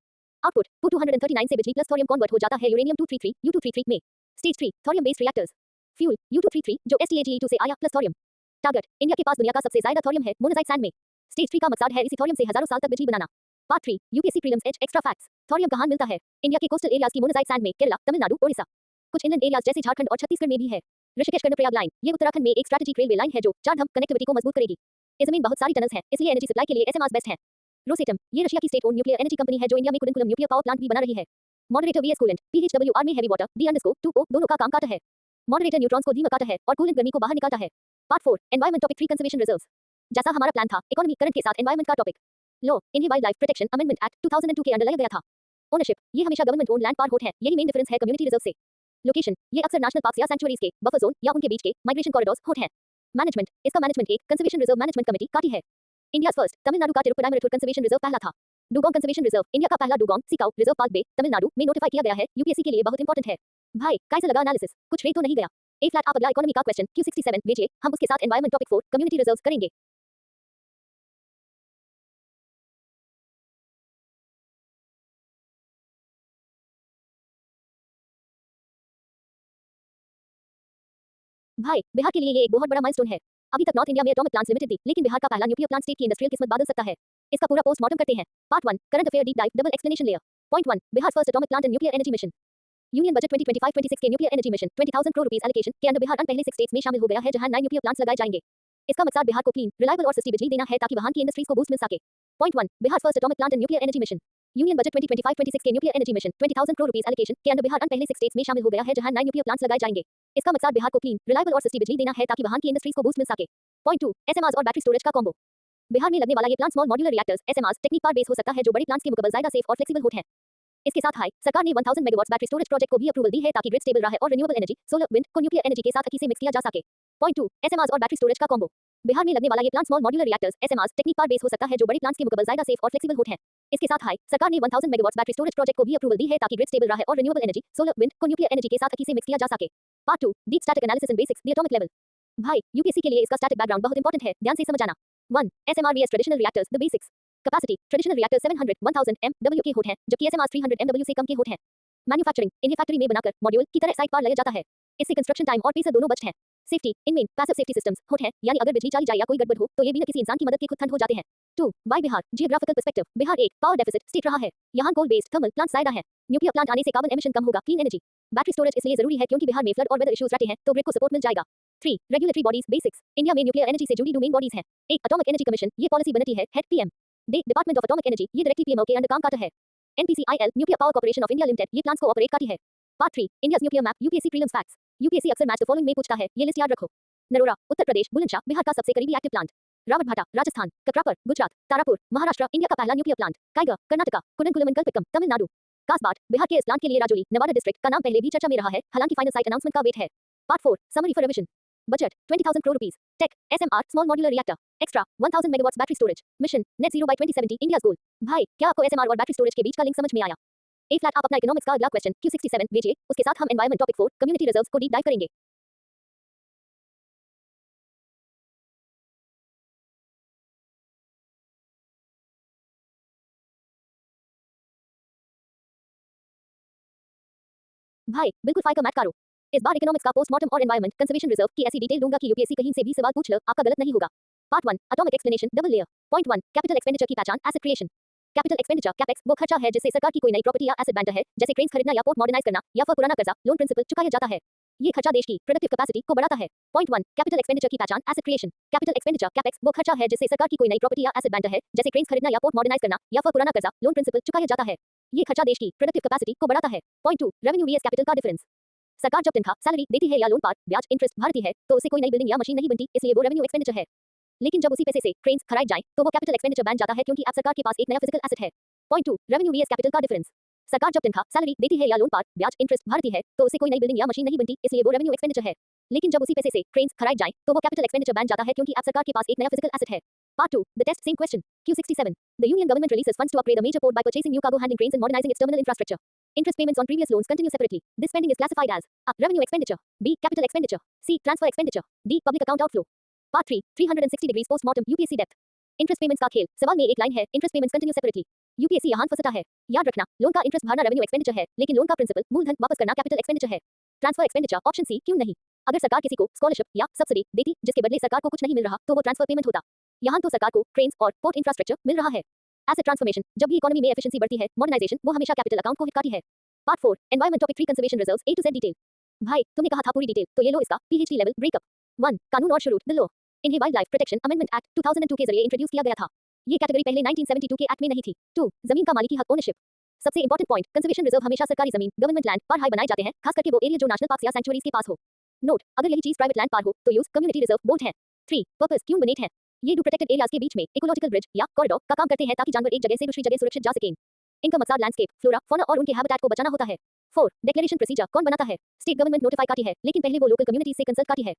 आउटपुट 239 से बिजली प्लस थोरियम कन्वर्ट हो जाता है यूरेनियम 233 U233 में। Stage 3 thorium based reactors. Fuel U233 जो STAGE2 से आया प्लस थोरियम। टारगेट इंडिया के पास दुनिया का सबसे ज्यादा थोरियम है मोनाजाइट सैंड में। स्टेज 3 का मकसद है इसी थोरियम से हजारों साल तक बिजली बनाना। पार्ट 3 यूपीएससी प्रीलिम्स एच एक्स्ट्रा फैक्ट्स। थोरियम कहां मिलता है? इंडिया के कोस्टल एरियाज की मोनाजाइट सैंड में केरला, तमिलनाडु, ओडिशा। कुछ इनलैंड एरियाज जैसे झारखंड और छत्तीसगढ़ में भी है। ऋषिकेश कर्णप्रयाग लाइन ये उत्तराखंड में एक स्ट्रेटेजिक रेलवे लाइन है जो चारधाम कनेक्टिविटी को मजबूत करेगी। इस जमीन बहुत सारी टनल्स हैं इसलिए एनर्जी सप्लाई के लिए एसएमआरस बेस्ट है। रोसेटम ये रशिया की state own nuclear energy company है जो इंडिया में कुडनकुलम न्यूक्लियर पावर प्लांट भी बना रही है। मॉडरेटर वीएस कूलेंट PHWR में हैवी वाटर D_2O दोनों का काम काटा है। मॉडरेटर न्यूट्रॉन्स को धीमा काटा है और कूलेंट गर्मी को बाहर निकालता है। Part 4 environment topic 3 conservation reserves. जैसा हमारा प्लान था, इकोनॉमी करंट के साथ एनवायरमेंट का topic. Law Indian wild life protection amendment act 2002 के अंडर लाया गया था। ओनरशिप, ये हमेशा गवर्नमेंट ओन लैंड पार होट है, यही मेन डिफरेंस है कम्युनिटी रिजर्व से। लोकेशन, ये अक्सर नेशनल पार्क्स या सैंक्चुअरीज के बफर जोन या उनके बीच के माइग्रेशन कॉरिडोर्स होट है। मैनेजमेंट, इसका मैनेजमेंट एक कंजर्वेशन रिजर्व मैनेजमेंट कमेटी काटी है। इंडिया फर्स्ट तमिलनाडु का तिरुपरायमरुथुर कंजर्वेशन रिजर्व पहला था। डुगोंग कंजर्वेशन रिजर्व इंडिया का पहला डुगोंग सिकाउ रिजर्व पार्क बे तमिलनाडु में नोटिफाई किया गया है, यूपीएससी के लिए बहुत इंपॉर्टेंट है। भाई कैसे लगा एनालिसिस? कुछ रेट तो नहीं गया? ए फ्लैट आप अगला इकोनॉमी का क्वेश्चन Q67 भेजिए, हम उसके साथ एनवायरमेंट टॉपिक 4 कम्युनिटी रिजर्व्स करेंगे। भाई बिहार के लिए ये एक बहुत बड़ा माइलस्टोन है। अभी तक नॉर्थ इंडिया में एटॉमिक प्लांट्स लिमिटेड थी, लेकिन बिहार का पहला न्यूक्लियर प्लांट स्टेट की इंडस्ट्रियल किस्मत बदल सकता है। इसका पूरा पोस्टमार्टम करते हैं। Part 1 current affair deep dive double explanation layer. Point 1 Bihar first atomic plant and nuclear energy mission. Union budget 2025-26 के nuclear energy mission 20,000 crore rupees allocation के अंडर बिहार पहले 6 स्टेट्स में शामिल हो गया है, जहां 9 न्यूक्लियर प्लांट्स लगाए जाएंगे। इसका मकसद बिहार को क्लीन, रिलायबल और सस्ती बिजली देना है ताकि वहां की इंडस्ट्रीज को बूस्ट मिल सके। Point 1 Bihar first atomic plant and nuclear energy mission. Union budget 2025-26 के nuclear energy mission 20,000 crore rupees allocation के अंडर बिहार पहले 6 स्टेट्स में शामिल हो गया है, जहां 9 न्यूक्लियर प्लांट्स लगाए जाएंगे। इसका मकसद बिहार को क्लीन, रिलायबल और सस्ती बिजली देना है ताकि वहां की इंडस्ट्रीज को बूस्ट मिल सके। पॉइंट 2 एसएमआरस और बैटरी स्टोरेज का कॉम्बो। बिहार में लगने वाला ये plant small modular reactors SMRs technique पर बेस हो सकता है, जो बड़े प्लांट्स के मुकाबले ज्यादा सेफ और फ्लेक्सिबल होते हैं। इसके साथ हाई सरकार ने 1000 मेगावाट बैटरी स्टोरेज प्रोजेक्ट को भी अप्रूवल दी है ताकि ग्रिड स्टेबल रहे और रिन्यूएबल एनर्जी सोलर विंड को न्यूक्लियर एनर्जी के साथ अच्छी से मिक्स किया जा सके। पॉइंट 2 एसएमआरस और बैटरी स्टोरेज का कॉम्बो। बिहार में लगने वाला ये plant small modular reactors SMRs technique पर बेस हो सकता है, जो बड़े प्लांट्स के मुकाबले ज्यादा सेफ और फ्लेक्सिबल होते हैं। इसके साथ हाई सरकार ने 1000 मेगावाट बैटरी स्टोरेज प्रोजेक्ट को भी अप्रूवल दी है ताकि ग्रिड स्टेबल रहे और रिन्यूएबल एनर्जी सोलर विंड को न्यूक्लियर एनर्जी के साथ अच्छी से मिक्स किया जा सके। Part 2 deep static analysis and basics the atomic level. भाई यूपीएससी के लिए इसका स्टैटिक बैकग्राउंड बहुत इंपॉर्टेंट है, ध्यान से समझ आना। 1 SMR VS traditional reactors the basics. Capacity traditional reactor 700 1000 MW के होते हैं, जबकि एसएमआर 300 MW से कम के होते हैं। मैन्युफैक्चरिंग इन्हें फैक्ट्री में बनाकर मॉड्यूल की तरह साइट पर लाया जाता है। इससे कंस्ट्रक्शन टाइम और पैसा दोनों बचते हैं। सेफ्टी इनमें पैसिव सेफ्टी सिस्टम्स होते हैं, यानी अगर बिजली चली जाए या कोई गड़बड़ हो तो ये बिना किसी इंसान की मदद के खुद ठंड हो जाते हैं। 2 why Bihar geographical perspective. Bihar एक पावर डेफिसिट स्टेट रहा है, यहाँ कोल बेस्ड थर्मल प्लांट ज्यादा है। न्यूक्लियर प्लांट आने से कार्बन एमिशन कम होगा, क्लीन एनर्जी। बैटरी स्टोरेज इसलिए जरूरी है क्योंकि बिहार में फ्लड और वेदर इश्यूज रहते हैं, तो ग्रिड को सपोर्ट मिल जाएगा। 3 रेगुलेटरी बॉडीज बेसिक्स। इंडिया में न्यूक्लियर एनर्जी से जुड़ी 2 मेन बॉडीज हैं। एक एटॉमिक एनर्जी कमीशन, ये पॉलिसी बनाती है, head PM. Department of atomic energy, ये डायरेक्टली पीएमओ के अंडर काम करता है। NPCIL nuclear power corporation of India limited, ये प्लांट्स को ऑपरेट करती है। Part 3 India's nuclear map UPSC prelims facts. UPSC अक्सर मैच द फॉलोइंग में पूछता है, ये लिस्ट याद रखो। नरोरा उत्तर प्रदेश, बुलंदशहर बिहार का सबसे करीबी active plant. Rawatbhata Rajasthan, Kakrapar Gujarat, Tarapur Maharashtra India का पहला न्यूक्लियर प्लांट। काइगर कर्नाटका, कुडनकुलम कल्पिकम तमिलनाडु। कासबाट बिहार के इस प्लांट के लिए राजौली नवादा डिस्ट्रिक्ट का नाम पहले भी चर्चा में रहा है, हालांकि फाइनल साइट अनाउंसमेंट का वेट है। Part 4 summary for revision. Budget 20,000 crore rupees. Tech SMR small modular reactor extra 1000 megawatt battery storage mission net zero by 2070 India goal. भाई क्या आपको एसएमआर और बैटरी स्टोरेज के बीच का लिंक समझ में आया? एक फ्लैट आप अपना इकोनॉमिक्स का अगला क्वेश्चन Q67 भेजिए, उसके साथ हम एनवायरमेंट टॉपिक 4 कम्युनिटी रिजर्व्स को डीप डाइव करेंगे। भाई बिल्कुल फाइल का मैथ करो। इस बार इकोनॉमिक्स का पोस्टमार्टम और एनवायरमेंट कंजर्वेशन रिजर्व की ऐसी डिटेल दूंगा कि यूपीएससी कहीं से भी सवाल पूछ लो, आपका गलत नहीं होगा। Part 1 atomic explanation double layer. Point 1 capital expenditure की पहचान asset creation. Capital expenditure capex वो खर्चा है जिससे सरकार की कोई नई प्रॉपर्टी या एसेट बैंटर है, जैसे क्रेन्स खरीदना या पोर्ट मॉडर्नाइज करना या फिर पुराना कर्जा लोन प्रिंसिपल चुकाया जाता है। ये खर्चा देश की प्रोडक्टिव कैपेसिटी को बढ़ाता है। पॉइंट 1 कैपिटल एक्सपेंडिचर की पहचान asset creation. Capital expenditure capex वो खर्चा है जिससे सरकार की कोई नई प्रॉपर्टी या एसेट बैंटर है, जैसे क्रेन्स खरीदना या पोर्ट मॉडर्नाइज करना या फिर पुराना कर्जा लोन प्रिंसिपल चुकाया जाता है। ये खर्चा देश की प्रोडक्टिव कैपेसिटी को बढ़ाता है। पॉइंट 2 रेवेन्यू वीएस कैपिटल का डिफरेंस। सरकार जब तनख्वाह सैलरी देती है या लोन पर ब्याज इंटरेस्ट भरती है, तो उसे कोई नई बिल्डिंग या मशीन नहीं बनती, इसलिए वो रेवेन्यू एक्सपेंडिचर है। लेकिन जब उसी पैसे से क्रेन्स खरीद जाए तो वो कैपिटल एक्सपेंडिचर बन जाता है, क्योंकि अब सरकार के पास एक नया फिजिकल एसेट है। पॉइंट 2 रेवेन्यू वीएस कैपिटल का डिफरेंस। सरकार जब तनख्वाह सैलरी देती है या लोन पर ब्याज इंटरेस्ट भरती है, तो उसे कोई नई बिल्डिंग या मशीन नहीं बनती, इसलिए वो रेवेन्यू एक्सपेंडिचर है। लेकिन जब उसी पैसे से क्रेन्स खरीद जाए तो वो कैपिटल एक्सपेंडिचर बन जाता है, क्योंकि अब सरकार के पास एक नया फिजिकल एसेट है। Part 2 the test same question Q67 the union government releases funds to upgrade a major port by purchasing new cargo handling cranes and modernizing its terminal infrastructure. Interest payments on previous loans continue separately. This spending is classified as A. Revenue expenditure, B. Capital expenditure, C. Transfer expenditure, D. Public account outflow. Part 3 360 degrees post-mortem UPSC depth. Interest payments का खेल। सवाल में एक line है, interest payments continue separately. UPSC यहाँ फंसता है। याद रखना, लोन का इंटरेस्ट भरना रेवेन्यू एक्सपेंडिचर है, लेकिन लोन का प्रिंसिपल मूलधन वापस करना कैपिटल एक्सपेंडिचर है। ट्रांसफर एक्सपेंडिचर ऑप्शन सी क्यों नहीं? अगर सरकार किसी को स्कॉलरशिप या सब्सिडी देती जिसके बदले सरकार को कुछ नहीं मिल रहा, तो वो ट्रांसफर पेमेंट होता। यहाँ तो सरकार को क्रेन्स और पोर्ट इंफ्रास्ट्रक्चर मिल रहा है। एसेट ट्रांसफॉर्मेशन, जब भी इकोनॉमी में एफिशिएंसी बढ़ती है, मॉडर्नाइजेशन वो हमेशा कैपिटल अकाउंट को हिट करती है। Part 4 environment topic 3 conservation reserves A to Z detail. भाई तुमने कहा था पूरी डिटेल, तो ये लो इसका पीएचडी लेवल ब्रेकअप। 1 कानून और शुरू द लॉ। इन्हें wild life protection amendment act 2002 के जरिए इंट्रोड्यूस किया गया था। ये कैटेगरी पहले 1972 के एक्ट में नहीं थी। 2 जमीन का मालिकी हक ओनरशिप। सबसे इंपॉर्टेंट पॉइंट, कंजर्वेशन रिजर्व हमेशा सरकारी जमीन, गवर्नमेंट लैंड पर हाई बनाए जाते हैं, खास करके वो एरिया जो नेशनल पार्क या सैंक्चुअरीज के पास हो। नोट, अगर यही चीज प्राइवेट लैंड पर हो तो यूज कम्युनिटी रिजर्व बोल्ड है। 3 पर्पस क्यों बनेट है। ये डू प्रोटेक्टेड एरियाज के बीच में इकोलॉजिकल ब्रिज या कॉरिडोर का काम करते हैं ताकि जानवर एक जगह से दूसरी जगह सुरक्षित जा सकें। इनका मकसद लैंडस्केप, फ्लोरा, फौना और उनके हैबिटेट को बचाना होता है। 4 डिक्लेरेशन प्रोसीजर कौन बनाता है। स्टेट गवर्नमेंट नोटिफाई करती है, लेकिन पहले वो लोकल कम्युनिटी से कंसल्ट करती है।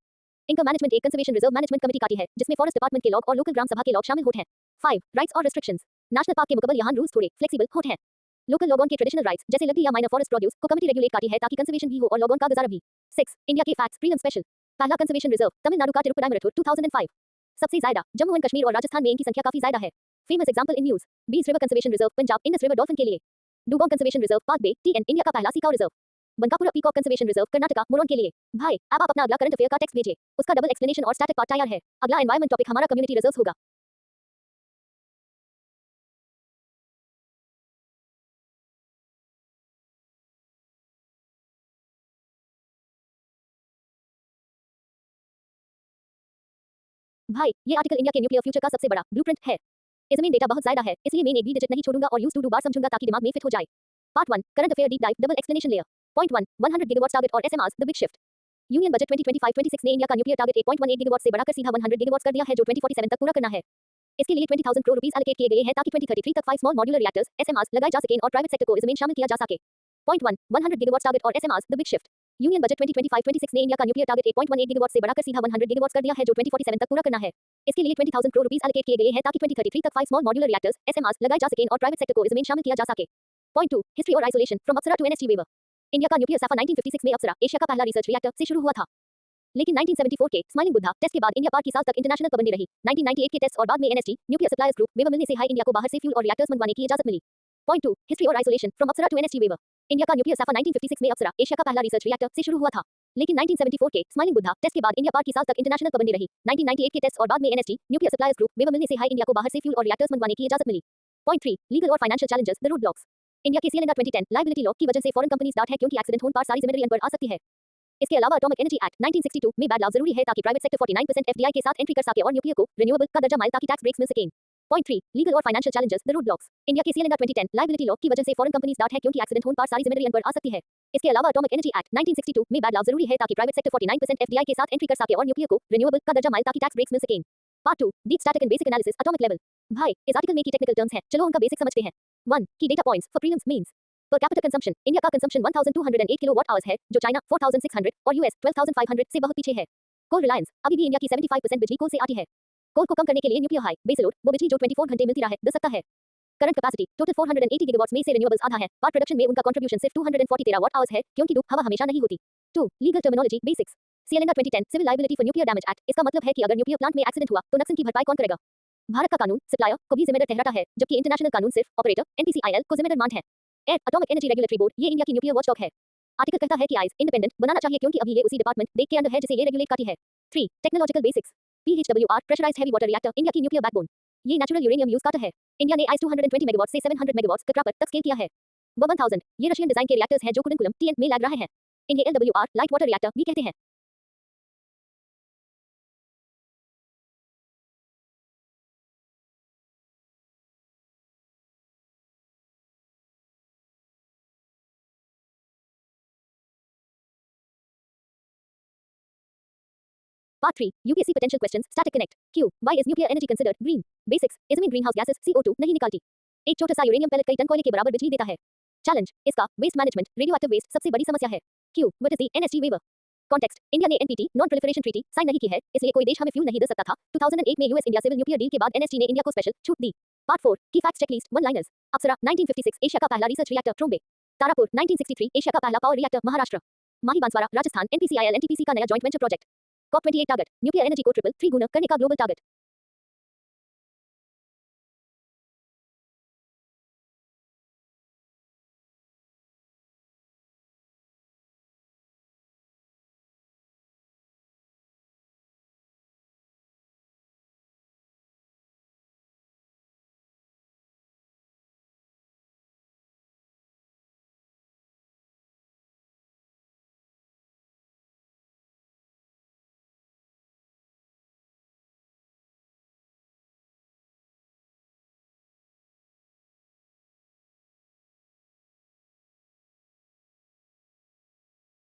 इनका मैनेजमेंट एक कंजर्वेशन रिजर्व मैनेजमेंट कमेटी करती है, जिसमें फॉरेस्ट डिपार्टमेंट के लोग और लोकल ग्राम सभा के लोग शामिल होते हैं। 5 राइट्स और रिस्ट्रिक्शंस। नेशनल पार्क के मुकाबले यहाँ रूल्स थोड़े फ्लेक्सिबल होते हैं। लोकल लोगों के ट्रेडिशनल राइट्स जैसे लकड़ी या माइनर फॉरेस्ट प्रोड्यूस को कमेटी रेगुलेट करती है ताकि कंजर्वेशन भी हो और लोगों का गुजारा भी। 6 इंडिया के फैक्ट्स फ्रीडम स्पेशल। पहला कंजर्वेशन रिजर्व तमिलनाडु का तिरुपति 2005। सबसे ज्यादा जम्मू एंड कश्मीर और राजस्थान में इनकी संख्या काफी ज्यादा है। Famous example in news, Beas river conservation reserve Punjab, Indus river dolphin के लिए। Dugong conservation reserve Palk bay टीएन इंडिया का पहला sea cow reserve. Bankapura peacock conservation reserve Karnataka मोरन के लिए। भाई अब आप अपना अगला करंट अफेयर का टेक्स्ट भेजिए, उसका डबल एक्सप्लेनेशन और स्टैटिक पार्ट तैयार है। अगला एनवायरमेंट टॉपिक हमारा कम्युनिटी रिजर्व्स होगा। भाई ये आर्टिकल इंडिया के न्यूक्लियर फ्यूचर का सबसे बड़ा ब्लूप्रिंट है। इसमें डेटा बहुत ज्यादा है, इसलिए मैं एक भी डिजिट नहीं छोड़ूंगा और यूज टू डू बार समझूंगा ताकि दिमाग में फिट हो जाए। Part 1 current affair deep dive double explanation layer. Point 1 100 gigawatt target और SMRs the big shift. Union budget 2025-26 ने इंडिया का न्यूक्लियर टारगेट 8.18 गीगावाट से बढ़ाकर सीधा 100 गीगावाट कर दिया है, जो 2047 तक पूरा करना है। इसके लिए 20,000 करोड़ रुपीस एलोकेट किए गए हैं ताकि 2033 तक 5 स्मॉल मॉड्यूलर रिएक्टर्स एसएमआरस लगाए जा सकें और प्राइवेट सेक्टर को इसमें शामिल किया जा सके। पॉइंट 1 100 गीगावाट टारगेट और SMRs the big shift. Union budget 2025-26 ने इंडिया का न्यूक्लियर टारगेट 8.18 गीगावाट से बढ़ाकर सीधा 100 गीगावाट कर दिया है, जो 2047 तक पूरा करना है। इसके लिए 20,000 करोड़ रुपीस एलोकेट किए गए हैं ताकि 2033 तक 5 स्मॉल मॉड्यूलर रिएक्टर्स एसएमआरस लगाए जा सकें और प्राइवेट सेक्टर को इसमें शामिल किया जा सके। पॉइंट 2 हिस्ट्री और isolation from Apsara to NST waiver. India का न्यूक्लियर साफा 1956 में अप्सरा एशिया का पहला रिसर्च रिएक्टर से शुरू हुआ था, लेकिन 1974 के स्माइलिंग बुद्धा टेस्ट के बाद इंडिया 5 साल तक इंटरनेशनल पाबंदी रही। 1998 के टेस्ट और बाद में NST Nuclear Suppliers Group waiver मिलने से हाई इंडिया को बाहर से फ्यूल और रिएक्टर्स मंगवाने की इजाजत मिली। पॉइंट 2 हिस्ट्री और isolation from Apsara to NST waiver. India का न्यूक्लियर साफा 1956 में अप्सरा एशिया का पहला रिसर्च रिएक्टर से शुरू हुआ था, लेकिन 1974 के स्माइलिंग बुद्धा टेस्ट के बाद इंडिया 5 साल तक इंटरनेशनल पाबंदी रही। 1998 के टेस्ट और बाद में NST Nuclear Suppliers Group waiver मिलने से हाई इंडिया को बाहर से फ्यूल और रिएक्टर्स मंगवाने की इजाजत मिली। पॉइंट 3 लीगल और financial challenges the road blocks. India के सीएलएनआर 2010 लायबिलिटी लॉ की वजह से फॉरेन कंपनीज डार्ट है क्योंकि एक्सीडेंट होने पर सारी जिम्मेदारी अन पर आ सकती है। इसके अलावा एटॉमिक एनर्जी एक्ट 1962 में बैड लॉ जरूरी है ताकि प्राइवेट सेक्टर 49% एफडीआई के साथ एंट्री कर सके और न्यूक्लियर को रिन्यूएबल का दर्जा माइल ताकि टैक्स ब्रेक्स मिल सकें। पॉइंट 3 लीगल और financial challenges the road blocks. India के सीएलएनआर 2010 लायबिलिटी लॉ की वजह से फॉरेन कंपनीज डार्ट है क्योंकि एक्सीडेंट होने पर सारी जिम्मेदारी अन पर आ सकती है। इसके अलावा एटॉमिक एनर्जी एक्ट 1962 में बैड लॉ जरूरी है ताकि प्राइवेट सेक्टर 49% एफडीआई के साथ एंट्री कर सके और न्यूक्लियर को रिन्यूएबल का दर्जा माइल ताकि टैक्स ब्रेक्स मिल सकें। Part 2 deep static and basic analysis atomic level. भाई इस आर्टिकल में की टेक्निकल टर्म्स हैं, चलो उनका बेसिक समझते हैं। 1 की data points for prelims means per capita consumption. India का कंजम्पशन 1208 किलोवाट आवर्स है, जो चाइना 4600 और यूएस 12500 से बहुत पीछे है। कोल रिलायंस अभी भी इंडिया की 75% बिजली कोल से आती है। कोल को कम करने के लिए न्यूक्लियर हाई बेस लोड वो बिजली जो 24 घंटे मिलती रहे दे सकता है। करंट कैपेसिटी टोटल 480 गीगावाट्स में से रिन्यूएबल्स आधा है। पावर प्रोडक्शन में उनका कंट्रीब्यूशन सिर्फ 240 टेरावाट आवर्स है क्योंकि धूप हवा हमेशा नहीं होती। 2 legal terminology basics. CLNR 2010 civil liability for nuclear damage act. इसका मतलब है कि अगर न्यूक्लियर प्लांट में एक्सीडेंट हुआ तो नुकसान की भरपाई कौन करेगा। भारत का कानून सप्लायर को भी जिम्मेदार ठहराता है, जबकि इंटरनेशनल कानून सिर्फ ऑपरेटर एनपीसीआईएल को जिम्मेदार मानता है। एटॉमिक एनर्जी रेगुलेटरी बोर्ड ये इंडिया की न्यूक्लियर वॉचडॉग है। आर्टिकल कहता है कि आईज इंडिपेंडेंट बनाना चाहिए क्योंकि अभी ये उसी डिपार्टमेंट देख के अंदर है जिसे ये रेगुलेट करती है। 3 technological basics. PHWR pressurised heavy water reactor India की न्यूक्लियर बैकबोन। ये नेचुरल यूरेनियम यूज करता है। इंडिया ने आईज 220 मेगावाट से 700 मेगावाट कक्रापत तक स्केल किया है। वो 1000 ये रशियन डिजाइन के रिएक्टर्स हैं जो कुडनकुलम टीएन में लग रहे हैं। इन्हें एलडब्ल्यूआर लाइट वाटर रिएक्टर भी कहते हैं। Part 3 UPSC potential questions static connect. Q why is nuclear energy considered green? Basics इसमें ग्रीनहाउस गैसेस CO2 नहीं निकालती। एक छोटा सा यूरेनियम पैलेट कई टन कोयले के बराबर बिजली देता है। चैलेंज इसका waste management radio active waste सबसे बड़ी समस्या है। Q what is the NSG waiver. Context India ने NPT non proliferation treaty sign नहीं की है, इसलिए कोई देश हमें फ्यूल नहीं दे सकता था। 2008 में US India civil nuclear deal के बाद एनएसजी ने इंडिया को स्पेशल छूट दी। Part 4 key facts checklist one liners. अप्सरा 1956 एशिया का पहला research reactor Trombe. Tarapur 1963 Asia का पहला पावर रिएक्टर महाराष्ट्र। माही बांसवाड़ा राजस्थान एनपीसीआईएल एनटीपीसी का नया joint venture project. COP28 target nuclear energy को 333 गुना करने का ग्लोबल टारगेट।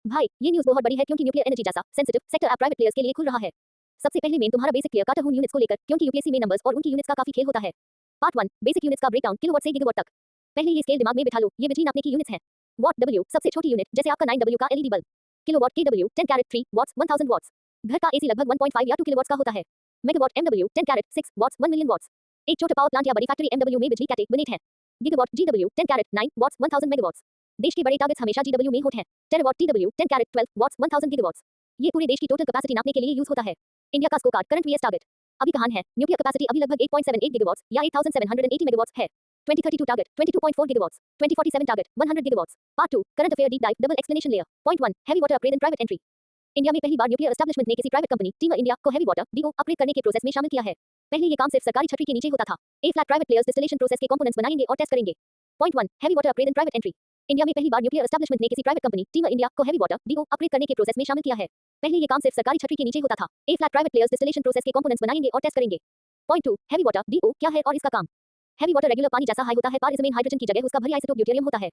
भाई ये न्यूज़ बहुत बड़ी है क्योंकि न्यूक्लियर एनर्जी जैसा सेंसिटिव सेक्टर अब प्राइवेट प्लेयर्स के लिए खुल रहा है। सबसे पहले मेन तुम्हारा बेसिक क्लियर काटा हूं यूनिट्स को लेकर क्योंकि यूपीएससी में नंबर्स और उनकी यूनिट्स का काफी खेल होता है। पार्ट 1 बेसिक यूनिट्स का ब्रेकडाउन किलोवाट से गीगावाट तक। पहले ये स्केल दिमाग में बिठा लो, ये बिजली नापने की यूनिट्स हैं। वॉट डब्ल्यू सबसे छोटी यूनिट जैसे आपका 9W का LED bulb. Kilowatt KW 10 caret 3 watts 1000 watts. घर का एसी लगभग 1.5 या 2 किलोवाट्स का होता है। Megawatt MW 10 caret 6 watts 1 million watts. एक छोटा पावर प्लांट या बड़ी फैक्ट्री एमडब्ल्यू में बिजली कैटेट बनेट है। Gigawatt GW 10 caret 9 watts 1000 megawatts. देश के बड़े टारगेट्स हमेशा जीडब्ल्यू में होते हैं। Terawatt TW 10 caret 12 watts 1000 gigawatts. ये पूरे देश की टोटल कैपेसिटी नापने के लिए यूज होता है। इंडिया का scorecard current VS target अभी कहां है? न्यूक्लियर कैपेसिटी अभी लगभग 8.78 गीगावाट्स या 8780 मेगावाट्स है। 2032 target 22.4 gigawatts. 2047 target 100 gigawatts. Part 2 current affair deep dive double explanation layer. Point 1 heavy water upgrade and private entry. India में पहली बार न्यूक्लियर एस्टैब्लिशमेंट ने किसी प्राइवेट कंपनी टीम इंडिया को हेवी वाटर डीओ अपग्रेड करने के प्रोसेस में शामिल किया है। पहले ये काम सिर्फ सरकारी छतरी के नीचे होता था। ए फ्लैट प्राइवेट प्लेयर्स डिस्टिलेशन प्रोसेस के कंपोनेंट्स बनाएंगे और टेस्ट करेंगे। Point 1 heavy water upgrade and private entry. India में पहली बार न्यूक्लियर एस्टैब्लिशमेंट ने किसी प्राइवेट कंपनी टीम इंडिया को हेवी वाटर डीओ अपग्रेड करने के प्रोसेस में शामिल किया है। पहले ये काम सिर्फ सरकारी छतरी के नीचे होता था। ए फ्लैट प्राइवेट प्लेयर्स डिस्टिलेशन प्रोसेस के कंपोनेंट्स बनाएंगे और टेस्ट करेंगे। पॉइंट 2 हेवी वाटर डीओ क्या है और इसका काम। हेवी वाटर रेगुलर पानी जैसा हाई होता है पर इसमें हाइड्रोजन की जगह उसका भारी आइसोटोप ड्यूटेरियम होता है।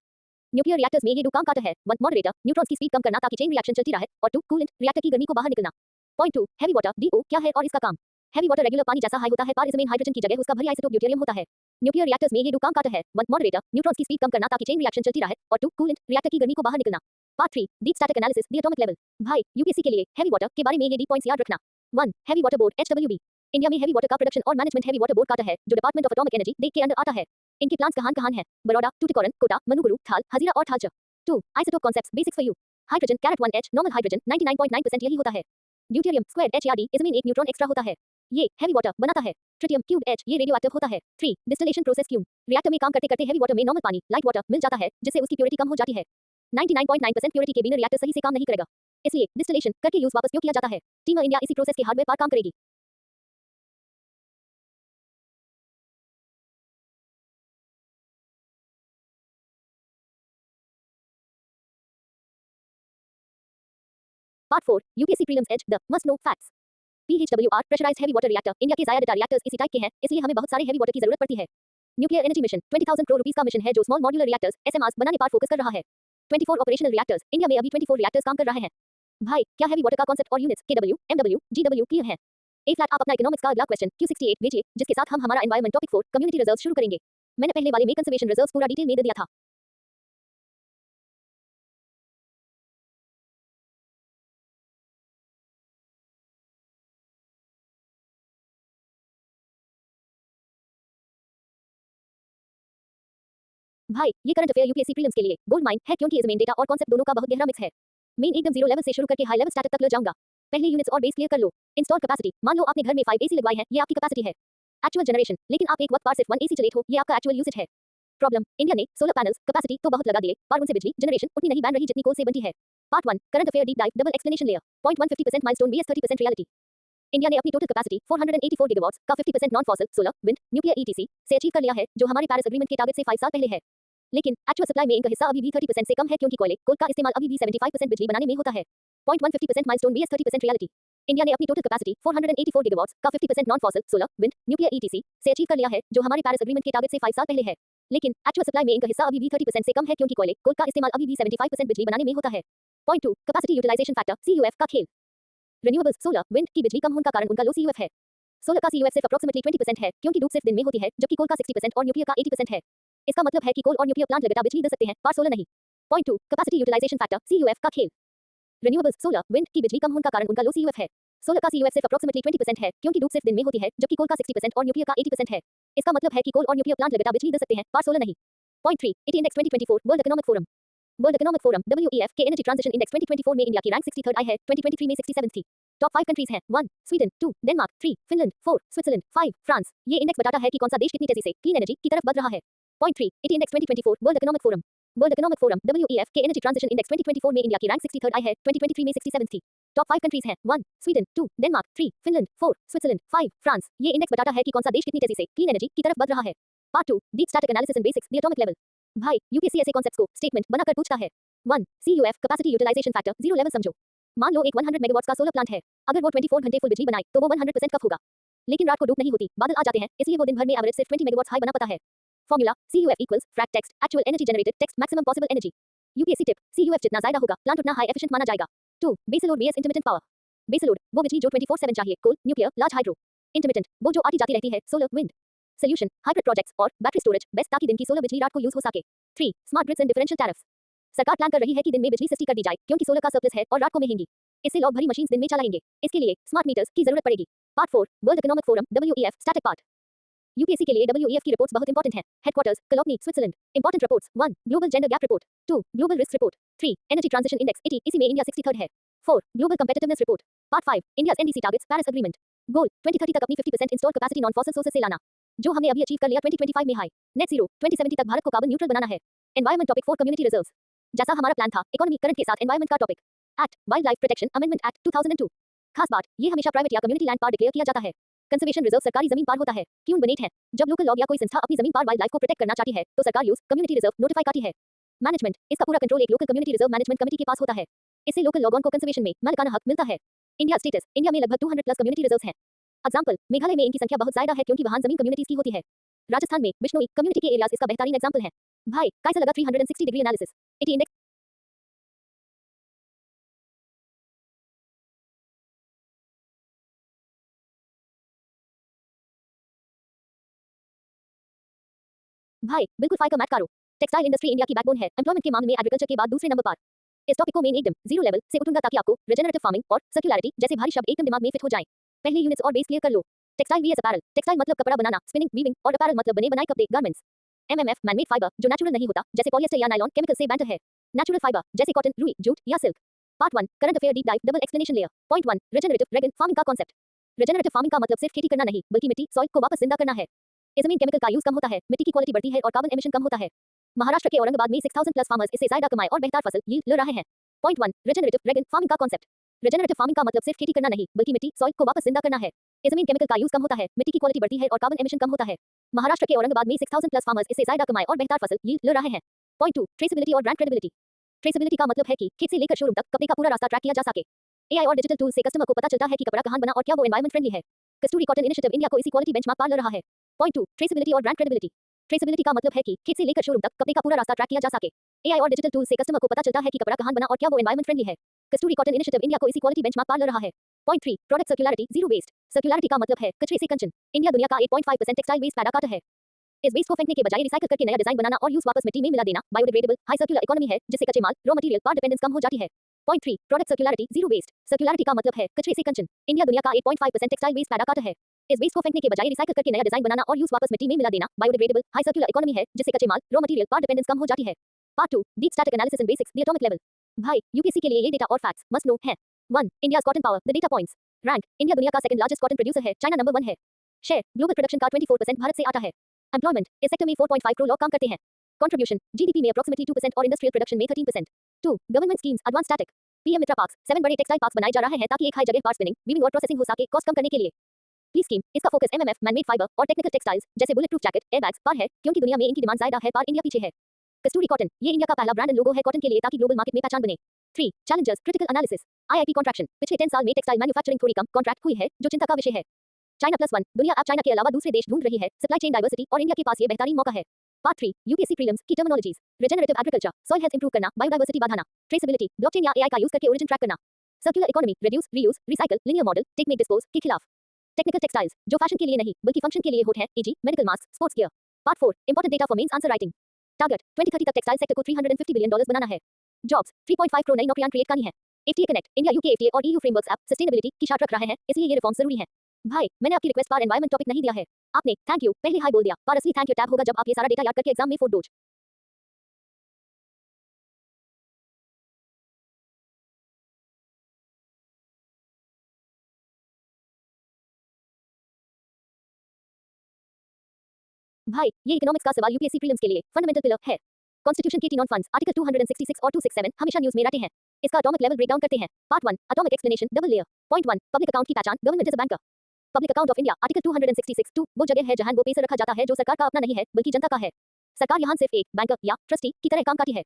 न्यूक्लियर रिएक्टर्स में ये दो काम करता है। 1 मॉडरेटर न्यूट्रॉन्स की स्पीड कम करना ताकि चेन रिएक्शन चलती रहे और 2 कूलेंट रिएक्टर की गर्मी को बाहर निकलना। पॉइंट 2 हेवी वाटर डीओ क्या है और इसका काम। हेवी वाटर रेगुलर पानी जैसा हाई होता है पर इसमें हाइड्रोजन की जगह उसका भारी आइसोटोप ड्यूटेरियम होता है। न्यूक्लियर रिएक्टर्स में ये दो काम करता है। 1 मॉडरेटर न्यूट्रॉन्स की स्पीड कम करना ताकि चेन रिएक्शन चलती रहे और 2 कूलेंट रिएक्टर की गर्मी को बाहर निकलना। Part 3 deep static analysis the atomic level. भाई यूपीएससी के लिए हेवी वाटर के बारे में ये डी पॉइंट्स याद रखना। 1 हेवी वाटर बोर्ड एचडब्ल्यूबी। इंडिया में हेवी वाटर का प्रोडक्शन और मैनेजमेंट हेवी वाटर बोर्ड का है जो डिपार्टमेंट ऑफ एटॉमिक एनर्जी देख के अंडर आता है। इनके प्लांट्स कहां है? बड़ौदा, टूटिकोरन, कोटा, मनुगुरु, थाल, हजीरा और Talcher. 2 isotope concepts basics for you. Hydrogen caret 1H normal hydrogen 99.9% यही होता है। ड्यूटेरियम स्क्वायर्ड H या D इसमें एक न्यूट्रॉन एक्स्ट्रा होता है। ये हेवी वाटर बनाता है। ट्रिटियम क्यूब्ड H ये रेडियोएक्टिव होता है। 3 डिस्टिलेशन प्रोसेस क्यों? रिएक्टर में काम करते करते हेवी वाटर में नॉर्मल पानी लाइट वाटर मिल जाता है जिससे उसकी प्योरिटी कम हो जाती है। 99.9% प्योरिटी के बिना रिएक्टर सही से काम नहीं करेगा। इसलिए डिस्टिलेशन करके यूज वापस उपयोग किया जाता है। टीम इंडिया इसी प्रोसेस के हार्डवेयर पर काम करेगी। Part 4 UPSC prelims edge the must know facts. PHWR pressurised heavy water reactor India के ज्यादा रिएक्टर्स इसी टाइप के हैं इसलिए हमें बहुत सारे हेवी वाटर की जरूरत पड़ती है। Nuclear energy mission 20,000 crore rupees का मिशन है जो स्मॉल मॉड्यूलर रिएक्टर्स SMRs बनाने पर फोकस कर रहा है। 24 ऑपरेशनल रिएक्टर्स इंडिया में अभी 24 रिएक्टर्स काम कर रहे हैं। भाई क्या हेवी वाटर का कांसेप्ट और units KW, MW, GW clear है? ए फ्लैट आप अपना इकोनॉमिक्स का अगला क्वेश्चन Q68 भेजिए जिसके साथ हम हमारा एनवायरनमेंट टॉपिक 4 कम्युनिटी रिजर्व शुरू करेंगे। मैंने पहले वाले में कंजर्वेशन रिजर्व्स पूरा डिटेल में दे दिया था। भाई ये करंट अफेयर यूपीएससी प्रीलिम्स के लिए गोल्ड माइन है क्योंकि इसमें डेटा और कॉन्सेप्ट दोनों का बहुत गहरा मिक्स है। मेन एकदम जीरो लेवल से शुरू करके हाई लेवल स्टैटिक तक ले जाऊंगा। पहले यूनिट्स और बेस क्लियर कर लो। इंस्टॉल कैपेसिटी मान लो आपने घर में 5 एसी लगवाए हैं ये आपकी कैपेसिटी है। एक्चुअल जनरेशन लेकिन आप एक वक्त पर सिर्फ 1 एसी चलेते हो ये आपका एक्चुअल यूसेज है। प्रॉब्लम इंडिया ने सोलर पैनल्स कैपेसिटी तो बहुत लगा दिए पर उनसे बिजली जनरेशन उतनी नहीं बन रही जितनी कोल से बनती है। Part 1 current affair deep dive double explanation layer. Point 1 50% milestone vs 30% reality. India ने अपनी टोटल कैपेसिटी 484 गीगावाट्स का 50% non fossil solar wind nuclear ETC से अचीव कर लिया है जो हमारे पेरिस एग्रीमेंट के टारगेट से 5 साल पहले है। लेकिन एक्चुअल सप्लाई में इनका हिस्सा अभी भी 30% से कम है क्योंकि कोल का इस्तेमाल अभी भी 75% बिजली बनाने में होता है। Point 1 50% milestone vs 30% reality. India ने अपनी टोटल कैपेसिटी 484 गीगावाट्स का 50% non fossil solar wind nuclear ETC से अचीव कर लिया है जो हमारे पेरिस एग्रीमेंट के टारगेट से 5 साल पहले है। लेकिन एक्चुअल सप्लाई में इनका हिस्सा अभी भी 30% से कम है क्योंकि कोल का इस्तेमाल अभी भी 75% बिजली बनाने में होता है। Point 2 capacity utilisation factor CUF का खेल। रिन्यूएबल्स सोलर विंड की बिजली कम होने का कारण उनका लो CUF है। सोलर का CUF सिर्फ अप्रोक्सीमेटली 20% है क्योंकि धूप सिर्फ दिन में होती है जबकि कोल का 60% और न्यूक्लियर का 80% है। इसका मतलब है कि कोल और न्यूक्लियर प्लांट लगातार बिजली दे सकते हैं पर सोलर नहीं। Point 2 capacity utilisation factor CUF का खेल। रिन्यूएबल्स सोलर विंड की बिजली कम होने का कारण उनका लो CUF है। सोलर का CUF सिर्फ अप्रोक्सीमेटली 20% है क्योंकि धूप सिर्फ दिन में होती है जबकि कोल का 60% और न्यूक्लियर का 80% है। इसका मतलब है कि कोल और न्यूक्लियर प्लांट लगातार बिजली दे सकते हैं पर सोलर नहीं। Point 3 ET index 2024 world economic forum. World economic forum WEF के एनर्जी ट्रांजिशन इंडेक्स 2024 में इंडिया की रैंक 63rd आई है। 2023 में 67th थी। टॉप 5 कंट्रीज हैं 1 Sweden, 2 Denmark, 3 Finland, 4 Switzerland, 5 France. ये इंडेक्स बताता है कि कौन सा देश कितनी तेजी से क्लीन एनर्जी की तरफ बढ़ रहा है। Point 3 ET index 2024 world economic forum. World economic forum WEF के एनर्जी ट्रांजिशन इंडेक्स 2024 में इंडिया की रैंक 63rd आई है। 2023 में 67th थी। टॉप 5 कंट्रीज हैं 1 Sweden, 2 Denmark, 3 Finland, 4 Switzerland, 5 France. ये इंडेक्स बताता है कि कौन सा देश कितनी तेजी से क्लीन एनर्जी की तरफ बढ़ रहा है। Part 2 deep static analysis and basics the atomic level. भाई यूपीएससी ऐसे कॉन्सेप्ट्स को स्टेटमेंट बनाकर पूछता है। 1 CUF capacity utilisation factor zero level समझो। मान लो एक 100 मेगावाट्स का सोलर प्लांट है। अगर वो 24 घंटे फुल बिजली बनाए तो वो 100% कब होगा? लेकिन रात को धूप नहीं होती, बादल आ जाते हैं, इसलिए वो दिन भर में एवरेज सिर्फ 20 मेगावाट्स हाई बना पाता है। Formula CUF equals fract text actual energy generated text maximum possible energy. UPSC tip, CUF जितना ज्यादा होगा प्लांट उतना हाई एफिशिएंट माना जाएगा। 2 base load vs intermittent power. Base load वो बिजली जो 24/7 चाहिए, कोल, न्यूक्लियर, लार्ज हाइड्रो। इंटरमिटेंट वो जो आती जाती रहती है, solar, wind. Solution hybrid projects और बैटरी स्टोरेज बेस्ट ताकि दिन की सोलर बिजली रात को यूज हो सके। 3 smart grids and differential tariffs. सरकार प्लान कर रही है कि दिन में बिजली सस्ती कर दी जाए क्योंकि सोलर का सरप्लस है और रात को महंगी। इससे लोग भरी मशीन्स दिन में चलाएंगे। इसके लिए स्मार्ट मीटर्स की जरूरत पड़ेगी। Part 4 world economic forum WEF static part. UPSC के लिए WEF की रिपोर्ट्स बहुत इंपॉर्टेंट हैं। Headquarters Cologny Switzerland. Important reports 1 global gender gap report. 2 global risk report. 3 energy transition index 80 इसी में इंडिया 63rd है। 4 global competitiveness report. Part 5 India's NDC targets Paris agreement. Goal 2030 तक अपनी 50% installed capacity non fossil sources से लाना, जो हमने अभी अचीव कर लिया 2025 में हाई। नेट जीरो 2070 तक भारत को कार्बन न्यूट्रल बनाना है। Environment topic 4 community reserves. जैसा हमारा प्लान था इकोनॉमी करंट के साथ एनवायरमेंट का topic. Act wild life protection amendment act 2002। खास बात ये हमेशा प्राइवेट या कम्युनिटी लैंड पार डिक्लेयर किया जाता है। कंजर्वेशन रिजर्व सरकारी जमीन पार होता है। क्यों बनेट है जब लोकल लॉग या कोई संस्था अपनी जमीन पार वाइल्ड लाइफ को प्रोटेक्ट करना चाहती है तो सरकार यूज कम्युनिटी रिजर्व नोटिफाई करती है। मैनेजमेंट इसका पूरा कंट्रोल एक local community reserve management committee के पास होता है। इससे लोकल लोगों को कंजर्वेशन में मालिकाना हक मिलता है। इंडिया स्टेटस इंडिया में लगभग 200 प्लस कम्युनिटी रिजर्व्स हैं। एग्जांपल मेघालय में इनकी संख्या बहुत ज्यादा है क्योंकि वहां जमीन कम्युनिटीज की होती है। राजस्थान में बिश्नोई कम्युनिटी के एरियाज इसका बेहतरीन एग्जांपल है। भाई कैसा लगा 360 डिग्री एनालिसिस 80 इंडेक्स। भाई बिल्कुल फाइका मैट करो। टेक्सटाइल इंडस्ट्री इंडिया की बैकबोन है। एम्प्लॉयमेंट के मामले में एग्रीकल्चर के बाद दूसरे नंबर पर। इस टॉपिक को मेन एकदम जीरो लेवल से उठूंगा ताकि आपको रिजेनरेटिव फार्मिंग और सर्कुलैरिटी जैसे भारी शब्द एकदम दिमाग में फिट हो जाएं। पहले यूनिट्स और बेस क्लियर कर लो। Textile vs apparel. टेक्सटाइल मतलब कपड़ा बनाना, स्पिनिंग, वीविंग और अपैरल मतलब बने बनाए कपड़े, गारमेंट्स। एमएमएफ मैनमेड फाइबर जो नेचुरल नहीं होता जैसे पॉलिएस्टर या नायलॉन केमिकल से बैंटर है। नेचुरल फाइबर जैसे कॉटन, रुई, जूट या silk. Part 1 current affair deep dive double explanation layer. Point 1 regenerative regen farming का कांसेप्ट। रिजेनरेटिव फार्मिंग का मतलब सिर्फ खेती करना नहीं बल्कि मिट्टी सॉइल को वापस जिंदा करना है। इस जमीन केमिकल का यूज कम होता है, मिट्टी की क्वालिटी बढ़ती है और कार्बन एमिशन कम होता है। महाराष्ट्र के औरंगाबाद में 6000 प्लस फार्मर्स इससे ज्यादा कमाए और बेहतर फसल यील्ड ले रहे हैं। पॉइंट 1 रिजेनरेटिव रेगन फार्मिंग का कांसेप्ट। रिजेनरेटिव फार्मिंग का मतलब सिर्फ खेती करना नहीं बल्कि मिट्टी सॉइल को वापस जिंदा करना है। इस जमीन केमिकल का यूज कम होता है, मिट्टी की क्वालिटी बढ़ती है और कार्बन एमिशन कम होता है। महाराष्ट्र के औरंगाबाद में 6000 प्लस फार्मर्स इससे ज्यादा कमाए और बेहतर फसल यील्ड ले रहे हैं। पॉइंट 2 ट्रेसेबिलिटी और ब्रांड क्रेडिबिलिटी। ट्रेसेबिलिटी का मतलब है कि खेत से लेकर शोरूम तक कपड़े का पूरा रास्ता ट्रैक किया जा सके। एआई और डिजिटल टूल से कस्टमर को पता चलता है कि कपड़ा कहां बना और क्या वो एनवायरमेंट फ्रेंडली है। कस्तूरी कॉटन इनिशिएटिव इंडिया को इसी क्वालिटी बेंचमार्क पार ले रहा है। पॉइंट 2 ट्रेसेबिलिटी और ब्रांड क्रेडिबिलिटी। ट्रेसेबिलिटी का मतलब है कि खेत से लेकर शोरूम तक कपड़े का पूरा रास्ता ट्रैक किया जा सके। एआई और डिजिटल टूल से कस्टमर को पता चलता है कि कपड़ा कहां बना और क्या वो एनवायरमेंट फ्रेंडली है। कस्तूरी कॉटन इनिशिएटिव इंडिया को इसी क्वालिटी बेंचमार्क पार ले रहा है। Point 3 product circularity zero waste. Circularity का मतलब है कचरे से कंचन। इंडिया दुनिया का 8.5% टेक्सटाइल वेस्ट पैदा करता है। इस वेस्ट को फेंकने के बजाय रिसाइकिल करके नया डिजाइन बनाना और यूज वापस मिट्टी में मिला देना बायोडिग्रेडेबल हाई सर्कुलर इकोनॉमी है जिससे कच्चे माल रॉ मटेरियल पर डिपेंडेंस कम हो जाती है। Point 3 product circularity zero waste. Circularity का मतलब है कचरे से कंचन। इंडिया दुनिया का 8.5% टेक्सटाइल वेस्ट पैदा करता है। इस वेस्ट को फेंकने के बजाय रिसाइकिल करके नया डिजाइन बनाना और यूज वापस मिट्टी में मिला देना बायोडिग्रेडेबल हाई सर्कुलर इकोनॉमी है जिससे कच्चे माल रॉ मटेरियल पर डिपेंडेंस कम हो जाती है। Part 2 deep static analysis and basics the atomic level. भाई यूपीएससी के लिए ये डेटा और फैक्ट्स मस्ट नो है। 1 India's cotton power the data points. Rank India दुनिया का सेकंड लार्जेस्ट कॉटन प्रोड्यूसर है, चाइना नंबर 1 है। शेयर ग्लोबल प्रोडक्शन का 24% भारत से आता है। एम्प्लॉयमेंट इस सेक्टर में 4.5 करोड़ लोग काम करते हैं। कंट्रीब्यूशन जीडीपी में अप्रोक्सीमेटली 2% और इंडस्ट्रियल प्रोडक्शन में 13%। 2 government schemes advance static PM Mitra parks 7 बड़े टेक्सटाइल पार्क्स बनाए जा रहे हैं ताकि एक हाई जगह पर स्पिनिंग, वीविंग और प्रोसेसिंग हो सके कॉस्ट कम करने के लिए। प्लीज स्कीम इसका फोकस एमएमएफ मैनमेड फाइबर और टेक्निकल टेक्सटाइल्स जैसे बुलेट प्रूफ जैकेट, एयरबैग्स पर है क्योंकि दुनिया में इनकी डिमांड ज्यादा है पर इंडिया पीछे है। कस्तूरी कॉटन ये इंडिया का पहला ब्रांड लोगो है कॉटन के लिए ताकि ग्लोबल मार्केट में पहचान बने। 3 Challengers critical analysis IIP contraction पिछले 10 साल में टेक्सटाइल मैन्युफैक्चरिंग थोड़ी कम कॉन्ट्रैक्ट हुई है जो चिंता का विषय है। चाइना प्लस 1 दुनिया अब चाइना के अलावा दूसरे देश ढूंढ रही है सप्लाई चेन डाइवर्सिटी और इंडिया के पास ये बेहतरीन मौका है। पार्ट 3 यूपीएससी प्रीलिम्स की terminologies. Regenerative agriculture soil health improve करना, बायोडाइवर्सिटी बढ़ाना, ट्रेसेबिलिटी ब्लॉकचेन या एआई का यूज करके ओरिजिन ट्रैक करना, circular economy reduce reuse recycle linear model take make dispose के खिलाफ, टेक्निकल टेक्सटाइल्स जो फैशन के लिए नहीं बल्कि फंक्शन के लिए होट है EG medical mask sports gear. Part 4 important data for mains answer writing. Target 2030 तक टेक्सटाइल सेक्टर को $350 बिलियन बनाना है। जॉब्स 3.5 करोड़ नई नौकरियां क्रिएट करनी है। FTA connect India UK FTA और ईयू फ्रेमवर्क्स ऐप सस्टेनेबिलिटी की शार्ट रख रहे हैं इसलिए ये रिफॉर्म जरूरी है। भाई मैंने आपकी रिक्वेस्ट पर एनवायरमेंट टॉपिक नहीं दिया है। आपने थैंक यू पहले हाई बोल दिया पर असली थैंक यू टैब होगा जब आप ये सारा डेटा याद करके एग्जाम में फोड़ दोगे। भाई ये इकोनॉमिक्स का सवाल यूपीएससी प्रीलिम्स के लिए फंडामेंटल पिलर है। कॉन्स्टिट्यूशन के नॉन फंड्स आर्टिकल 266 और 267 हमेशा न्यूज़ में रहते हैं। इसका एटॉमिक लेवल ब्रेकडाउन करते हैं। Part 1 atomic explanation double layer. Point 1 public account की पहचान government is a banker. Public account of India article 266 2 वो जगह है जहां वो पैसा रखा जाता है जो सरकार का अपना नहीं है बल्कि जनता का है। सरकार यहाँ सिर्फ एक बैंकर या ट्रस्टी की तरह काम करती है।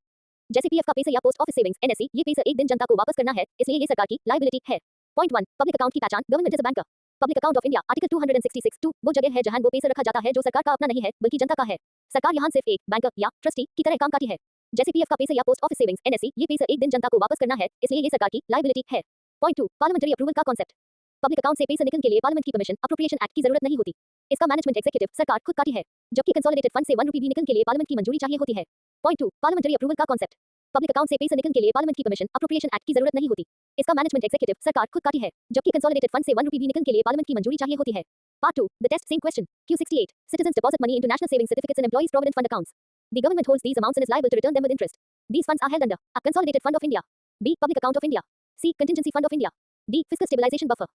जैसे पीएफ का पैसा या पोस्ट ऑफिस सेविंग्स एनएससी ये पैसा एक दिन जनता को वापस करना है इसलिए ये सरकार की लायबिलिटी है। पॉइंट 1 पब्लिक अकाउंट की पहचान government is a banker. Public account of India article 266 2 वो जगह है जहां वो पैसा रखा जाता है जो सरकार का अपना नहीं है बल्कि जनता का है। सरकार यहाँ सिर्फ एक बैंकर या ट्रस्टी की तरह काम करती है। जैसे पीएफ का पैसा या पोस्ट ऑफिस सेविंग्स एनएससी, ये पैसा एक दिन जनता को वापस करना है, इसलिए ये सरकार की लायबिलिटी है। पॉइंट 2, पार्लियामेंट्री अप्रूवल का कॉन्सेप्ट। पब्लिक अकाउंट से पैसा निकलने के लिए पार्लियामेंट की परमिशन अप्रोप्रिएशन एक्ट की जरूरत नहीं होती। इसका मैनेजमेंट एग्जीक्यूटिव सरकार खुद करती है, जबकि कंसोलिडेटेड फंड से 1 रुपये भी निकलने के लिए पार्लियामेंट की मंजूरी चाहिए होती है। पॉइंट 2, पार्लियामेंट्री अप्रूवल का कॉन्सेप्ट। पब्लिक अकाउंट से पैसा निकलने के लिए पार्लियामेंट की परमिशन अप्रोप्रिएशन एक्ट की जरूरत नहीं होती। इसका मैनेजमेंट एग्जीक्यूटिव सरकार खुद करती है, जबकि कंसोलिडेटेड फंड से 1 रुपये भी निकलने के लिए पार्लियामेंट की मंजूरी चाहिए होती है। Part 2, the test same question. Q68. Citizens deposit money into national savings certificates and employees provident fund accounts. The government holds these amounts and is liable to return them with interest. These funds are held under a consolidated fund of India. B. Public account of India. C. Contingency fund of India. D. Fiscal stabilization buffer.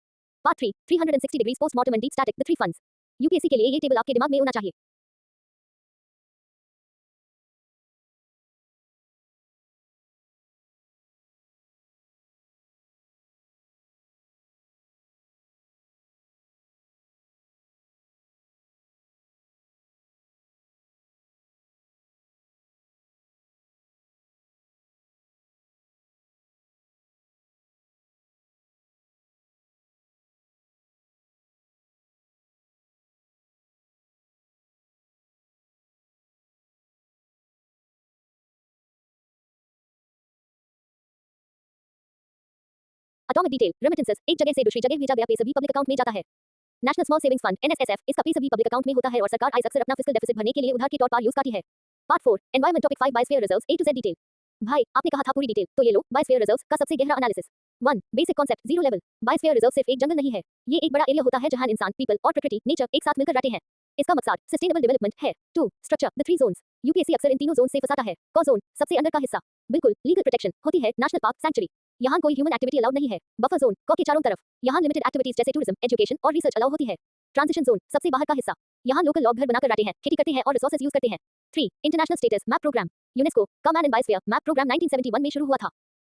Part 3, 360 degrees post-mortem and deep static, the three funds. UPSC के लिए ये table आपके दिमाग में होना चाहिए। Atomic detail, remittances, एक जगह से दूसरी जगह भेजा गया पैसा भी पब्लिक अकाउंट में जाता है। नेशनल स्मॉल सेविंग्स फंड एनएसएसएफ, इसका पैसा भी पब्लिक अकाउंट में होता है और सरकार आइज अक्सर अपना फिस्कल डेफिसिट भरने के लिए उधार के तौर पर यूज करती है। Part 4, environment topic 5 biosphere reserves A to Z detail. भाई आपने कहा था पूरी डिटेल, तो ये लो बायोस्फीयर रिजर्व्स का सबसे गहरा analysis. 1, basic concept, zero level. Biosphere reserve सिर्फ एक जंगल नहीं है, ये एक बड़ा एरिया होता है जहां इंसान, पीपल और प्रकृति, नेचर एक साथ मिलकर रहते हैं। इसका मकसद सस्टेनेबल डेवलपमेंट है। 2, structure, the three Jones. UPSC अक्सर इन तीनों जोन से फंसाता है। कौ जोन, सबसे अंदर का हिस्सा, बिल्कुल लीगल प्रोटेक्शन होती है। नेशनल पार्क, सैंक्चुरी, यहाँ कोई ह्यूमन एक्टिविटी अलाउड नहीं है। बफर जोन, कौ के चारों तरफ, यहाँ लिमिटेड एक्टिविटीज जैसे टूरिज्म, एजुकेशन और रिसर्च अलाउ होती है। ट्रांजिशन जोन, सबसे बाहर का हिस्सा, यहाँ लोकल लोग घर बनाकर रहते हैं, खेती करते हैं और रिसोर्सेज यूज करते हैं। 3, international status map program, UNESCO का man and biosphere map program 1971 में शुरू हुआ था।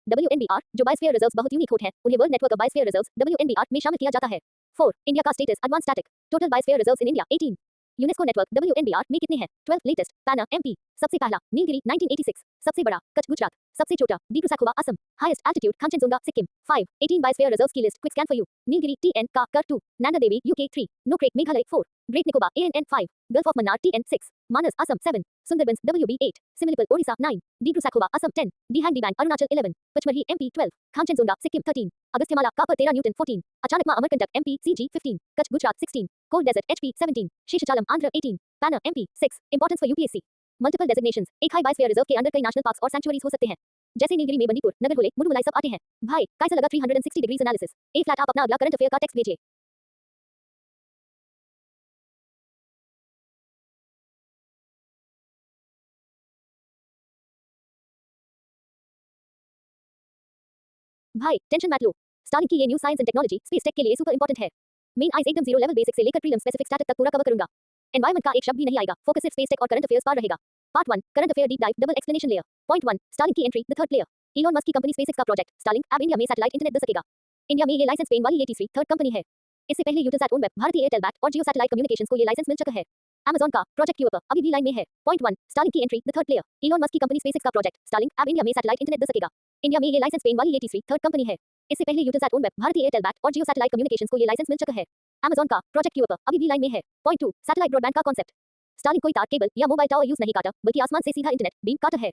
WNBR, जो बायोस्फीयर रिजर्व्स बहुत यूनिक होते हैं, उन्हें world network of biosphere reserves WNBR में शामिल किया जाता है। 4, इंडिया का status advance static, total biosphere reserves in India 18। UNESCO network WNBR में कितने हैं? 12, लेटेस्ट पैना MP, सबसे पहला नीलगिरी 1986, सबसे बड़ा कच्छ गुजरात, सबसे छोटा Dibru Saikhowa Assam, highest altitude Kanchenjunga Sikkim. 5, 18 biosphere reserves की list, quick scan for you. Nilgiri TN का कर 2, Nanda Devi UK 3, Nokrek Meghalaya 4, great Nicobar ANN 5, gulf of Mannar TN 6, Manas Assam 7, Sundarbans WB 8, Similipal Odisha 9, Dibru Saikhowa Assam 10, Dihang Dibang Arunachal 11, Pachmarhi MP 12, Kanchenjunga Sikkim 13, Agasthyamala कापर 13 न्यूटन 14, Achanakmar Amarkantak MP CG 15, Kutch Gujarat 16, cold desert HP 17, Seshachalam Andhra 18, Panna MP 6, importance for UPSC. Multiple designations, एक हाई बायोस्फीयर रिजर्व के अंदर कई नेशनल पार्क्स और सैंक्चुअरीज हो सकते हैं, जैसे नीलगिरी में बंदीपुर, नगरहोले, मुडुमलाई सब आते हैं। भाई कैसा लगा 360 डिग्रीज एनालिसिस? ए फ्लैट आप अपना अगला करंट अफेयर का टेक्स्ट भेजिए। भाई टेंशन मत लो, स्टार्लिंक की ये new science and technology space tech के लिए सुपर इंपॉर्टेंट है। मेन आइज एकदम जीरो लेवल बेसिक से लेकर प्रीलिम स्पेसिफिक स्टैटिक तक पूरा कवर करूंगा। एनवायरमेंट का एक शब्द भी नहीं आएगा, फोकस सिर्फ स्पेस टेक और करंट अफेयर्स पर रहेगा। Part 1, current affair deep dive, double explanation layer. Point 1, स्टार्लिंक की entry, the third player. Elon Musk की कंपनी स्पेसएक्स का प्रोजेक्ट स्टार्लिंक अब इंडिया में सैटेलाइट इंटरनेट दे सकेगा। इंडिया में ये लाइसेंस पेन वाली ये तीसरी थर्ड कंपनी है। इससे पहले यूटेलसैट ओन वेब, भारतीय एयरटेल बैट और जियो सैटेलाइट कम्युनिकेशंस को ये लाइसेंस मिल चुका है। Amazon का प्रोजेक्ट क्यूपर अभी भी लाइन में है। पॉइंट 1, स्टार्लिंक की entry, the third player. Elon Musk की कंपनी स्पेसएक्स का प्रोजेक्ट स्टार्लिंक अब इंडिया में सैटेलाइट इंटरनेट दे सकेगा। इंडिया में ये लाइसेंस पेन वाली ये तीसरी थर्ड कंपनी है। इससे पहले यूटेलसैट ओन वेब, भारतीय एयरटेल बैट और जियो सैटेलाइट कम्युनिकेशंस को ये लाइसेंस मिल चुका है। Amazon का प्रोजेक्ट क्यूपर अभी भी लाइन में है। पॉइंट 2, सैटेलाइट ब्रॉडबैंड का कॉन्सेप्ट। स्टार्लिंक कोई तार, केबल या मोबाइल टावर यूज नहीं करता, बल्कि आसमान से सीधा इंटरनेट बीम काटा है।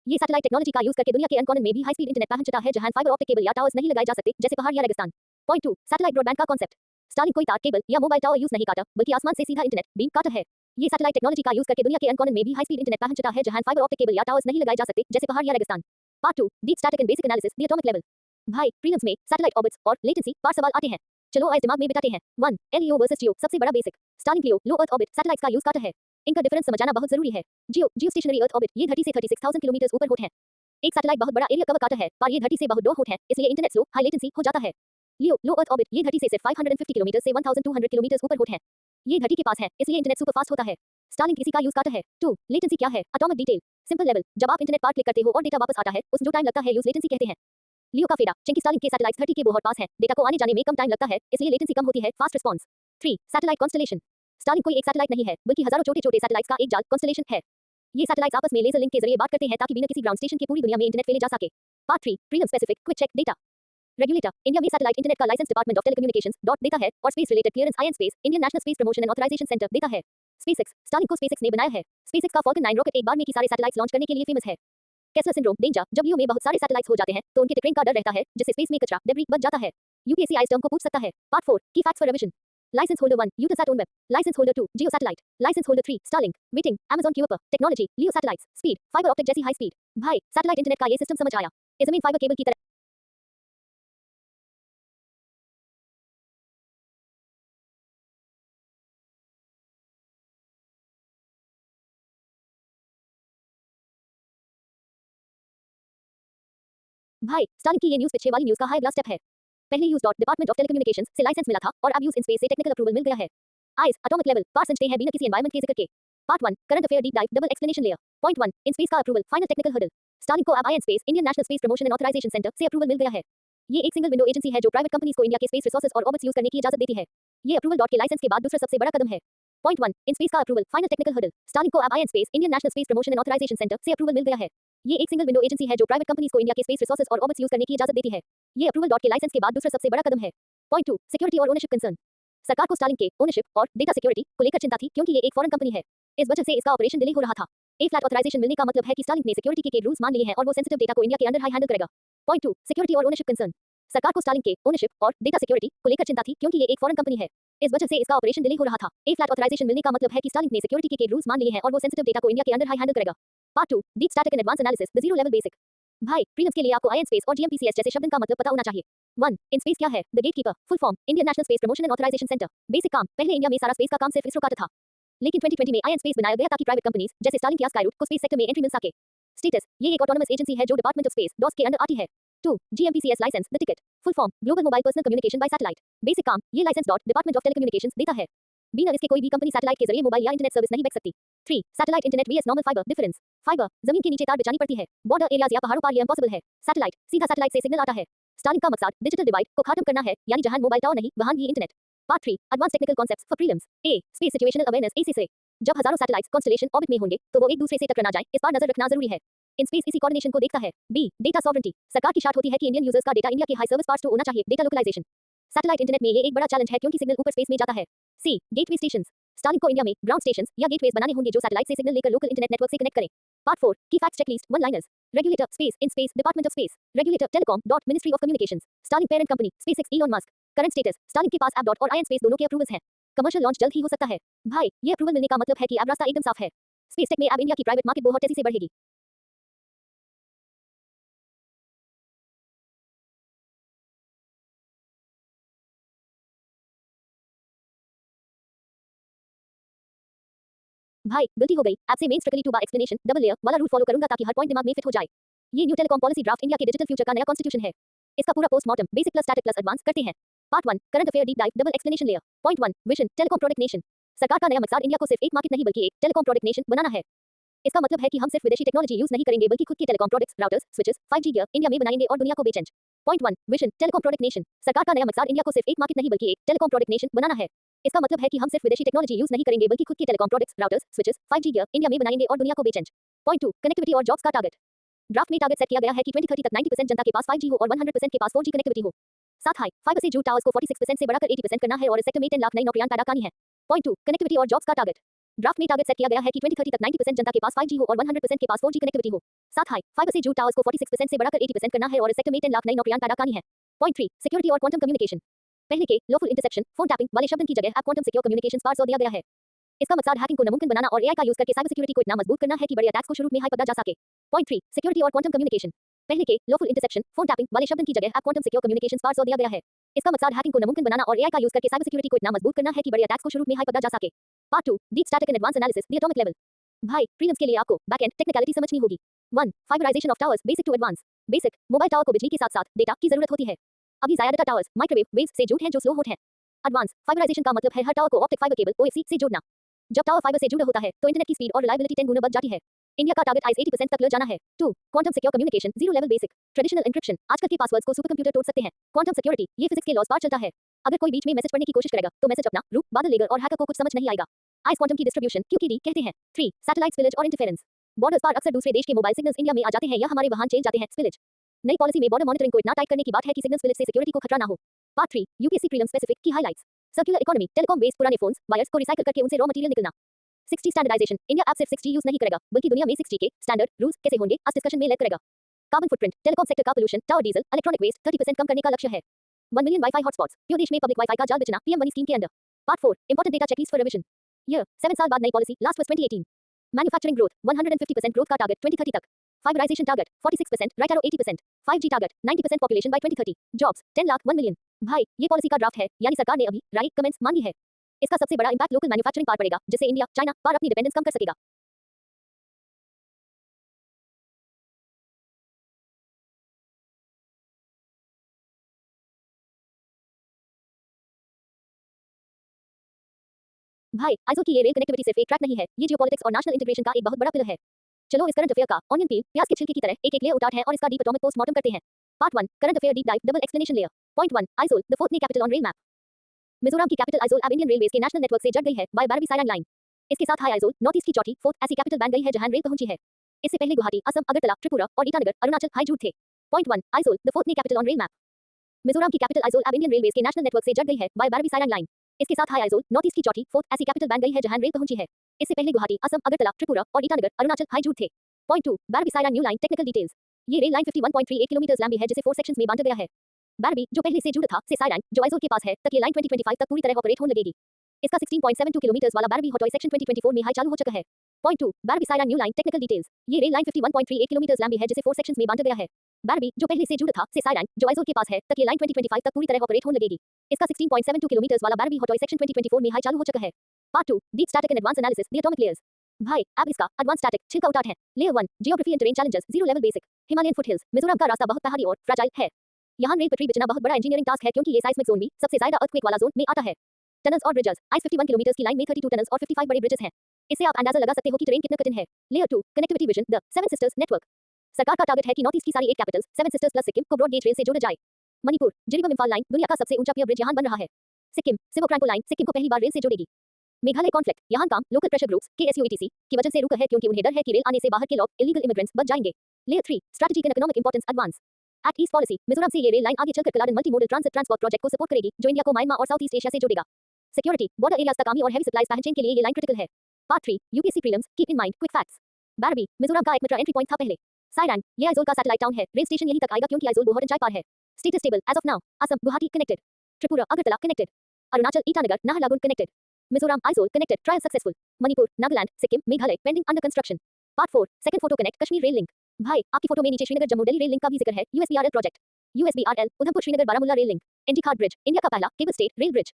ये सैटेलाइट टेक्नोलॉजी का यूज करके दुनिया के अनकॉर्नर में भी हाई स्पीड इंटरनेट पहुंचता है, जहां फाइबर ऑप्टिक केबल या टावर्स नहीं लगाए जा सकते, जैसे पहाड़ या रेगिस्तान। पॉइंट 2, सैटेलाइट ब्रॉडबैंड का कॉन्सेप्ट। स्टार्लिंक कोई तार, केबल या मोबाइल टावर यूज नहीं करता, बल्कि आसमान से सीधा इंटरनेट बीम काटा है। ये सैटेलाइट टेक्नोलॉजी का यूज करके दुनिया के अनकॉर्नर में भी हाई स्पीड इंटरनेट पहुंचता है, जहां फाइबर ऑप्टिक केबल या टावर्स नहीं लगाए जा सकते, जैसे पहाड़ या रेगिस्तान। Part 2, deep static and basic analysis, the atomic level. भाई प्रीलिम्स में सैटेलाइट ऑर्बिट्स और लेटेंसी पर सवाल आते हैं। चलो आज दिमाग में बिताते हैं। 1, LEO वर्सेस जियो, सबसे बड़ा बेसिक। स्टार्लिंक लियो लो अर्थ ऑर्बिट सैटेलाइट्स का यूज करता है। इनका डिफरेंस समझना बहुत जरूरी है। जियो स्टेशनरी अर्थ ऑर्बिट, ये धरती से 36,000 किलोमीटर ऊपर होते हैं। एक सैटेलाइट बहुत बड़ा एरिया कवर करता है, पर ये धरती से बहुत दूर होते हैं, इसलिए इंटरनेट स्लो हाई लेटेंसी हो जाता है। लियो लो अर्थ ऑर्बिट, ये धरती से सिर्फ 550 किलोमीटर से 1200 किलोमीटर ऊपर होते हैं। ये धरती के पास है, इसलिए इंटरनेट सुपर फास्ट होता है। स्टार्लिंक इसी का यूज करता है। 2, लेटेंसी क्या है? एटॉमिक डिटेल, सिंपल लेवल, जब आप इंटरनेट पर क्लिक करते हो और डेटा वापस आता है, उस जो टाइम लगता है यूज लेटेंसी कहते हैं। लियो का फेरा, चूंकि स्टार्लिंक के सैटेलाइट्स धरती के बहुत पास है, डेटा को आने जाने में कम टाइम लगता है, इसलिए लेटेंसी कम होती है, fast response. 3, satellite constellation. Starlink कोई एक सैटेलाइट नहीं है, बल्कि हजारों छोटे-छोटे सैटेलाइट्स का एक जाल कॉन्स्टलेशन है। ये सैटेलाइट्स आपस में लेजर लिंक के जरिए बात करते हैं ताकि बिना किसी ग्राउंड स्टेशन के पूरी दुनिया में इंटरनेट फैले जा सके। Part 3, prelim specific quick check data. Regulator, India में सैटेलाइट इंटरनेट का licence Department of Telecommunications DoT देता है और space related clearance IN space, Indian national space promotion and authorisation Centre देता है। स्पेसएक्स, स्टार्लिंक को स्पेसएक्स ने बनाया है। स्पेसएक्स का फॉल्कन 9 रॉकेट एक बार में की सारे सैटेलाइट्स लॉन्च करने के लिए फेमस है। कैसलर सिंड्रोम, डेंजर, जब लीओ में बहुत सारे सैटेलाइट्स हो जाते हैं तो उनके टिपरिंग का डर रहता है जिससे स्पेस में कचरा डेब्रिस बच जाता है। यूपीएससी इस टर्म को पूछ सकता है। Part 4 key facts for revision. Licence holder 1 Eutelsat OneWeb, licence holder 2 Jio satellite, licence holder 3 Starlink, waiting Amazon Kuiper, technology LEO satellites, speed fibre optic जैसी हाई स्पीड। भाई सैटेलाइट इंटरनेट का ये सिस्टम समझ आया? ये जमीन फाइबर केबल की तरह भाई स्टारलिंक की ये न्यूज़ पीछे वाली न्यूज़ का हाई अगला स्टेप है। पहले use dot department of telecommunications से लाइसेंस मिला था और अब यूज इन स्पेस से टेक्निकल अप्रूवल मिल गया है। आइस एटॉमिक लेवल पार समझते हैं बिना किसी एनवायरनमेंट के जिक्र के। Part 1 current affair deep dive double explanation layer. Point 1 इन स्पेस का approval final technical hurdle. Starlink को अब I N space Indian national space promotion and authorisation centre से अप्रूवल मिल गया है। ये एक सिंगल विंडो एजेंसी है जो प्राइवेट कंपनीज को इंडिया के स्पेस रिसोर्सेज और ऑर्बिट्स यूज करने की इजाजत देती है। ये अप्रूवल डॉट के लाइसेंस के बाद दूसरा सबसे बड़ा कदम है। पॉइंट 1 इन स्पेस का approval final technical hurdle. Starlink को अब I N space Indian national space promotion and authorisation centre से अप्रूवल मिल गया है। ये एक सिंगल विंडो एजेंसी है जो प्राइवेट कंपनीज को इंडिया के स्पेस रिसोर्सेज और ऑर्बिट्स यूज करने की इजाजत देती है। ये अप्रूवल डॉट के लाइसेंस के बाद दूसरा सबसे बड़ा कदम है। पॉइंट 2 सिक्योरिटी और ओनरशिप कंसर्न। सरकार को स्टारलिंक के ओनरशिप और डेटा सिक्योरिटी को लेकर चिंता थी क्योंकि ये एक फॉरेन कंपनी है। इस वजह से इसका ऑपरेशन डिले हो रहा था। ए फ्लैट ऑथराइजेशन मिलने का मतलब है कि स्टारलिंक ने सिक्योरिटी के रूल्स मान लिए हैं और वो सेंसिटिव डेटा को इंडिया के अंदर हाई हैंडल करेगा। पॉइंट 2 सिक्योरिटी और ओनरशिप कंसर्न। सरकार को स्टारलिंक के ओनरशिप और डेटा सिक्योरिटी को लेकर चिंता थी क्योंकि ये एक फॉरेन कंपनी है। इस वजह से इसका ऑपरेशन डिले हो रहा था। ए फ्लैट ऑथराइजेशन मिलने का मतलब है कि स्टारलिंक ने सिक्योरिटी के रूल्स मान लिए हैं और वो सेंसिटिव डेटा को इंडिया के अंदर हाई हैंडल करेगा। Part 2 deep static and advance analysis the zero level basic. भाई प्रीलिम्स के लिए आपको आईएन स्पेस और जीएमपीसीएस जैसे शब्द का मतलब पता होना चाहिए। 1 इन स्पेस क्या है? The gatekeeper, full form Indian national space promotion and authorisation Centre. Basic काम, पहले इंडिया में सारा स्पेस का काम सिर्फ इसरो का था। लेकिन 2020 में आईएन स्पेस बनाया गया ताकि प्राइवेट कंपनीज जैसे स्टारलिंक या स्काईरूट को स्पेस सेक्टर में एंट्री मिल सके। स्टेटस, ये एक ऑटोनोमस एजेंसी है जो डिपार्टमेंट ऑफ स्पेस डॉस के अंदर आती है। 2 GMPCS licence the ticket, full form global mobile personal communication by satellite. Basic काम, ये licence DOT department of telecommunications देता है। बिना इसके कोई भी कंपनी सैटेलाइट के जरिए मोबाइल या इंटरनेट सर्विस नहीं बेच सकती। 3 satellite internet VS normal fibre difference. Fibre जमीन के नीचे तार बिछानी पड़ती है। बॉर्डर एरियाज या पहाड़ों पर ये इम्पॉसिबल है। सैटेलाइट सीधा सैटेलाइट से सिग्नल आता है। स्टारलिंक का मकसद डिजिटल डिवाइड को खत्म करना है, यानी जहां मोबाइल टावर नहीं वहां भी internet. Part 3 advance technical concepts for prelims. A space situational awareness ACC. जब हजारों सैटेलाइट्स कॉन्स्टलेशन ऑर्बिट में होंगे तो वो एक दूसरे से टकरा ना जाए, इस पर नजर रखना जरूरी है। इन स्पेस इसी कोऑर्डिनेशन को देखता है। B data sovereignty. सरकार की शार्ट होती है कि इंडियन यूजर्स का डेटा इंडिया के हाई सर्विस पार्ट्स होना चाहिए। Data localisation. सैटेलाइट इंटरनेट में ये एक बड़ा चैलेंज है क्योंकि सिग्नल ऊपर स्पेस में जाता है। सी गेटवे स्टेशंस। स्टारलिंक को इंडिया में ग्राउंड स्टेशंस या गेटवेज बनाने होंगे जो सैटेलाइट से सिग्नल लेकर लोकल इंटरनेट नेटवर्क से कनेक्ट करें। Part 4 key facts checklist one liners. Regulator space in space department of space. Regulator telecom dot ministry of communications. Starlink parent company SpaceX Elon Musk. Current status Starlink के पास app dot और IN space दोनों के approvals हैं। Commercial launch जल्द ही हो सकता है। भाई ये अप्रूवल मिलने का मतलब है कि अब रास्ता एकदम साफ है। स्पेस टेक में अब इंडिया की प्राइवेट मार्केट बहुत तेजी से बढ़ेगी। भाई गलती हो गई, ऐप से मेन strictly two bar explanation double layer वाला रूट फॉलो करूंगा ताकि हर पॉइंट दिमाग में फिट हो जाए। ये new telecom policy draft India के डिजिटल फ्यूचर का नया कॉन्स्टिट्यूशन है। इसका पूरा postmortem basic plus static plus advance करते हैं। Part 1 current affair deep dive double explanation layer. Point 1 vision telecom product nation. सरकार का नया मकसद इंडिया को सिर्फ एक मार्केट नहीं बल्कि एक टेलीकॉम प्रोडक्ट नेशन बनाना है। इसका मतलब है कि हम सिर्फ विदेशी टेक्नोलॉजी यूज नहीं करेंगे बल्कि खुद की telecom products routers switches 5G gear India में बनाएंगे और दुनिया को बेचेंगे। Point 1 vision telecom product nation. सरकार का नया मकसद इंडिया को सिर्फ एक मार्केट नहीं बल्कि एक टेलीकॉम प्रोडक्ट नेशन बनाना है। इसका मतलब है कि हम सिर्फ विदेशी टेक्नोलॉजी यूज नहीं करेंगे बल्कि खुद की telecom products routers switches 5G gear India में बनाएंगे और दुनिया को बेचेंगे। पॉइंट 2 कनेक्टिविटी और जॉब्स का टारगेट। ड्राफ्ट में टारगेट सेट किया गया है कि 2030 तक 90% जनता के पास 5G हो और 100% के पास 4G कनेक्टिविटी हो। साथ हाई फाइबर से जूट टावर्स को 46% से बढ़ाकर 80% करना है और इस सेक्टर में 10 लाख नई नौकरियां पैदा करनी है। पॉइंट 2 कनेक्टिविटी और जॉब्स का टारगेट। ड्राफ्ट में टारगेट सेट किया गया है कि 2030 तक 90% जनता के पास 5G हो और 100% के पास 4G कनेक्टिविटी हो। साथ हाई फाइबर से जूट टावर्स को 46% से बढ़ाकर 80% करना है और इस सेक्टर में 10 लाख नई नौकरियां पैदा करनी है। पॉइंट 3 सिक्योरिटी और क्वांटम कम्युनिकेशन। पहले के लॉफुल इंटरसेप्शन फोन टैपिंग वाले शब्द की जगह अब क्वांटम सिक्योर कम्युनिकेशंस पर जोर दिया गया है। इसका मकसद हैकिंग को नामुमकिन बनाना और एआई का यूज करके साइबर सिक्योरिटी को इतना मजबूत करना है कि बड़े अटैक्स को शुरू में हाई पकड़ा जा सके। पॉइंट 3 सिक्योरिटी और क्वांटम कम्युनिकेशन। पहले के लॉफुल इंटरसेप्शन फोन टैपिंग वाले शब्द की जगह अब क्वांटम सिक्योर कम्युनिकेशंस पर जोर दिया गया है। इसका मकसद हैकिंग को नामुमकिन बनाना और एआई का यूज करके साइबर सिक्योरिटी को इतना मजबूत करना है कि बड़े अटैक्स को शुरू में हाई पकड़ा जा सके। Part 2 deep static and advance analysis the atomic level. भाई प्रीलिम्स के लिए आपको बैकएंड टेक्निकलिटी समझनी होगी। 1 fiberisation of towers basic to advance. Basic mobile tower को बिजली के साथ-साथ डेटा की जरूरत होती है। अभी ज्यादातर टावर्स माइक्रोवेव वेव्स से जुड़े हैं जो स्लो होते हैं। एडवांस फाइबराइजेशन का मतलब है हर टावर को ऑप्टिक फाइबर केबल ओएफसी से जोड़ना। जब टावर फाइबर से जुड़ा होता है तो इंटरनेट की स्पीड और रिलायबिलिटी 10 गुना बढ़ जाती है। इंडिया का टारगेट आइस 80% तक ले जाना है। 2 quantum secure communication zero level basic traditional encryption. आजकल के पासवर्ड्स को सुपर कंप्यूटर तोड़ सकते हैं। क्वांटम सिक्योरिटी ये फिजिक्स के लॉज पर चलता है। अगर कोई बीच में मैसेज पढ़ने की कोशिश करेगा तो मैसेज अपना रूप बदल लेगा और हैकर को कुछ समझ नहीं आएगा। आइस क्वांटम की डिस्ट्रीब्यूशन QKD कहते हैं। 3 सैटेलाइट स्पिलेज और इंटरफेरेंस। बॉर्डर्स पर अक्सर दूसरे देश के मोबाइल सिग्नल्स इंडिया में आ जाते हैं या हमारे वहां चले जाते हैं। स्पिलेज नई पॉलिसी में बॉर्डर मॉनिटरिंग को इतना टाइट करने की बात है कि सिग्नल स्पिलेज से सिक्योरिटी को खतरा ना हो। पार्ट 3 यूपीएससी प्रीलिम्स स्पेसिफिक की highlights. Circular economy telecom waste पुराने फोन्स वायर्स को रिसाइकिल करके उनसे रॉ मटेरियल निकलना। 6G standardisation. इंडिया ऐप सिर्फ 6G यूज नहीं करेगा, बल्कि दुनिया में 6G के स्टैंडर्ड रूल्स कैसे होंगे आज डिस्कशन में लेकर करेगा। कार्बन फुटप्रिंट, टेलीकॉम सेक्टर का pollution, tower diesel, electronic waste 30% कम करने का लक्ष्य है। 1 मिलियन वाईफाई हॉटस्पॉट्स, प्योर देश में पब्लिक वाईफाई का जाल बिछना पीएम मनी स्कीम के अंदर। Part 4, important data checklist for revision. Year 7 साल बाद नई policy, last was 2018। Manufacturing growth 150% growth का टारगेट 2030 तक। Fiberisation target 46%, right arrow 80%। 5G target 90% population by 2030। Jobs 10 lakh 1 million. भाई ये पॉलिसी का ड्राफ्ट है, यानी सरकार ने अभी राइट कमेंट्स मांगी है। इसका सबसे बड़ा इंपैक्ट लोकल मैन्युफैक्चरिंग पर पड़ेगा, जिससे इंडिया चाइना पर अपनी डिपेंडेंस कम कर सकेगा। भाई आइसो की ये रेल कनेक्टिविटी सिर्फ एक ट्रैक नहीं है, ये जियोपॉलिटिक्स और नेशनल इंटीग्रेशन का एक बहुत बड़ा पिलर है। चलो इस करंट अफेयर का ऑनियन पील प्याज के छिलके की तरह एक एक लेयर उतारते हैं और इसका डीप एटॉमिक पोस्टमार्टम करते हैं। Part 1, current affair deep dive double explanation layer. Point 1, Aizawl the fourth NE capital on rail map. Mizoram की कैपिटल आइजोल अब इंडियन रेलवेज के नेशनल नेटवर्क से जुड़ गई है बाय बारहवीं साइरन लाइन। इसके साथ हाई आइजोल नॉर्थ ईस्ट की चौथी फोर्थ ऐसी कैपिटल बन गई है जहां रेल पहुंची है। इससे पहले गुवाहाटी, असम, अगरतला, त्रिपुरा और ईटानगर, अरुणाचल हाई जूट थे। Point 1, Aizawl the fourth NE capital on rail map. Mizoram की कैपिटल आइजोल अब इंडियन रेलवेज के नेशनल नेटवर्क से जुड़ गई है बाय बारहवीं साइरन लाइन। इसके साथ हाई आइजोल नॉर्थ ईस्ट की चौथी फोर्थ ऐसी कैपिटल बन गई है जहां रेल पहुंची है। इससे पहले गुवाहाटी, असम, अगरतला, त्रिपुरा और ईटानगर, अरुणाचल हाई जूट थे। पॉइंट 2, बारहवीं Sairang new line technical details. ये रेल लाइन 51.38 किलोमीटर लंबी है जिसे 4 सेक्शंस में बांटा गया है। बारहवीं जो पहले से जुड़ा था से साइरन जो आइजोल के पास है तक ये लाइन 2025 तक पूरी तरह ऑपरेट होने लगेगी। इसका 16.72 किलोमीटर वाला बारहवीं हॉटॉय सेक्शन 2024 में हाई चालू हो चुका है। पॉइंट 2, बारहवीं Sairang new line technical details. ये रेल लाइन 51.38 किलोमीटर लंबी है जिसे 4 सेक्शंस में बांटा गया है। बारहवीं जो पहले से जुड़ा था से साइरन जो आइजोल के पास है तक ये लाइन 2025 तक पूरी तरह ऑपरेट होने लगेगी। इसका 16.72 किलोमीटर वाला बारहवीं हॉटॉय सेक्शन 2024 में हाई चालू हो चुका है। Part 2, deep static and advance analysis the atomic layers. भाई अब इसका एडवांस स्टैटिक छिलका उतार है। Layer 1, geography and terrain challenges, zero level basic. Himalayan foothills, Mizoram का रास्ता बहुत पहाड़ी और फ्रैजाइल है। यहाँ रेल पटरी बिछना बहुत बड़ा इंजीनियरिंग टास्क है क्योंकि ये साइस्मिक जोन भी सबसे ज्यादा अर्थक्वेक वाला जोन में आता है। टनल्स और ब्रिजेस, आइस 51 किलोमीटर की लाइन में 32 टनल्स और 55 बड़े ब्रिजेस हैं। इससे आप अंदाजा लगा सकते हो कि ट्रेन कितना कठिन है। Layer 2, connectivity vision the seven sisters network. सरकार का टारगेट है कि नॉर्थ ईस्ट की सारी 8 Capitals seven sisters plus Sikkim को ब्रॉड गेज रेल से जोड़ा जाए। मणिपुर, जिरीबम इम्फाल लाइन दुनिया का सबसे ऊंचा पियर ब्रिज यहां बन रहा है। सिक्किम, सिवोक्रांको लाइन सिक्किम को पहली बार रेल से जोड़ेगी। मेघालय कॉन्फ्लिक्ट, यहाँ काम लोकल प्रेशर ग्रुप्स के एसयूईटीसी की वजह से रुका है क्योंकि उन्हें डर है कि रेल आने से बाहर के लोग इलीगल इमिग्रेंट्स बच जाएंगे। Layer 3, strategic and economic importance advance. Act east policy, Mizoram से ये रेल लाइन आगे चलकर कलाडन मल्टीमोडल ट्रांजिट ट्रांसपोर्ट प्रोजेक्ट को सपोर्ट करेगी जो इंडिया को म्यांमार और साउथ ईस्ट एशिया से जोड़ेगा। सिक्योरिटी, बॉर्डर एरियाज तक आर्मी और हेवी सप्लाईज पहुंचने के लिए ये लाइन क्रिटिकल है। Part 3, UPSC prelims, keep in mind quick facts. बारहवीं, मिजोरम का एक मेट्रो एंट्री पॉइंट था पहले। साइरन, ये आइजोल का सैटेलाइट टाउन है। रेल स्टेशन यहीं तक आएगा क्योंकि आइजोल बहुत ऊंचाई पर है। Status table as of now, Assam Guwahati connected, Tripura Agartala connected, Arunachal Itanagar Naharlagun connected, Mizoram Aizawl connected trial successful, Manipur Nagaland Sikkim Meghalaya pending under construction. Part 4, second photo connect Kashmir rail link. भाई आपकी फोटो में नीचे श्रीनगर जम्मू दिल्ली रेल लिंक का भी जिक्र है। USBRL project. USBRL Udhampur Srinagar Baramulla rail link. Anji Khad bridge, India का पहला cable stayed rail bridge.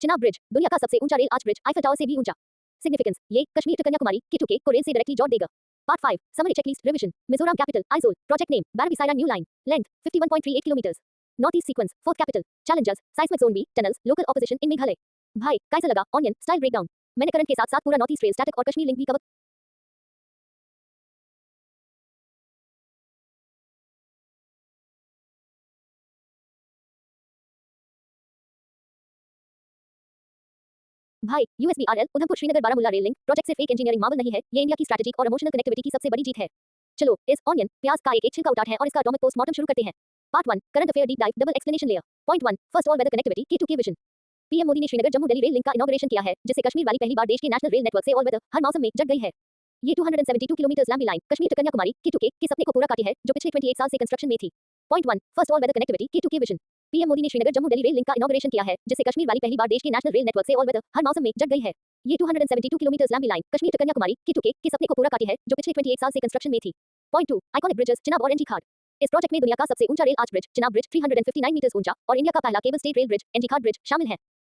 Chenab bridge, दुनिया का सबसे ऊंचा rail arch bridge, Eiffel tower से भी ऊंचा। सिग्निफिकेंस, ये कश्मीर टू कन्याकुमारी K2K को रेल से डायरेक्टली जोड़ देगा। Part 5, summary checklist revision. Mizoram capital Aizawl, project name बारहवीं Sairang new line, length 51.38 kilometre, north east sequence, fourth capital, challengers, seismic zone B, tunnels, local opposition in Meghalaya. भाई कैसा लगा ऑनियन स्टाइल ब्रेकडाउन? मैंने current के साथ साथ पूरा नॉर्थ ईस्ट रेल स्टैटिक और कश्मीर लिंक भी कवर। भाई USBRL Udhampur Srinagar Baramulla rail link project सिर्फ एक इंजीनियरिंग मामल नहीं है, ये इंडिया की स्ट्रैटेजिक और इमोशनल कनेक्टिविटी की सबसे बड़ी जीत है। चलो इस ऑनियन प्याज का एक एक छिलका उतारते हैं और इसका एटॉमिक पोस्टमार्टम शुरू करते हैं। Part 1, current affair deep dive double explanation layer. Point 1, first all weather connectivity K2K vision. PM Modi ने श्रीनगर जम्मू दिल्ली रेल लिंक का इनॉग्रेशन किया है जिससे कश्मीर वाली पहली बार देश के नेशनल रेल नेटवर्क से ऑल वेदर हर मौसम में जुड़ गई है। ये 272 किलोमीटर लंबी line Kashmir to Kanyakumari K2K के सपने को पूरा करती है जो पिछले 28 साल से कंस्ट्रक्शन में थी। Point 1, first all weather connectivity K2K vision. PM Modi ने श्रीनगर जम्मू दिल्ली रेल लिंक का इनॉग्रेशन किया है जिससे कश्मीर वाली पहली बार देश के नेशनल रेल नेटवर्क से ऑल वेदर हर मौसम में जुड़ गई है। ये 272 किलोमीटर लंबी line Kashmir to Kanyakumari K2K के सपने को पूरा करती है जो पिछले 28 साल से कंस्ट्रक्शन में थी। पॉइंट 2, आइकॉनिक ब्रिजेस चिनाब और एनजी खाट। इस प्रोजेक्ट में दुनिया का सबसे ऊंचा rail arch bridge Chenab bridge 359 metre ऊंचा और इंडिया का पहला cable stayed rail bridge Anji Khad bridge शामिल है।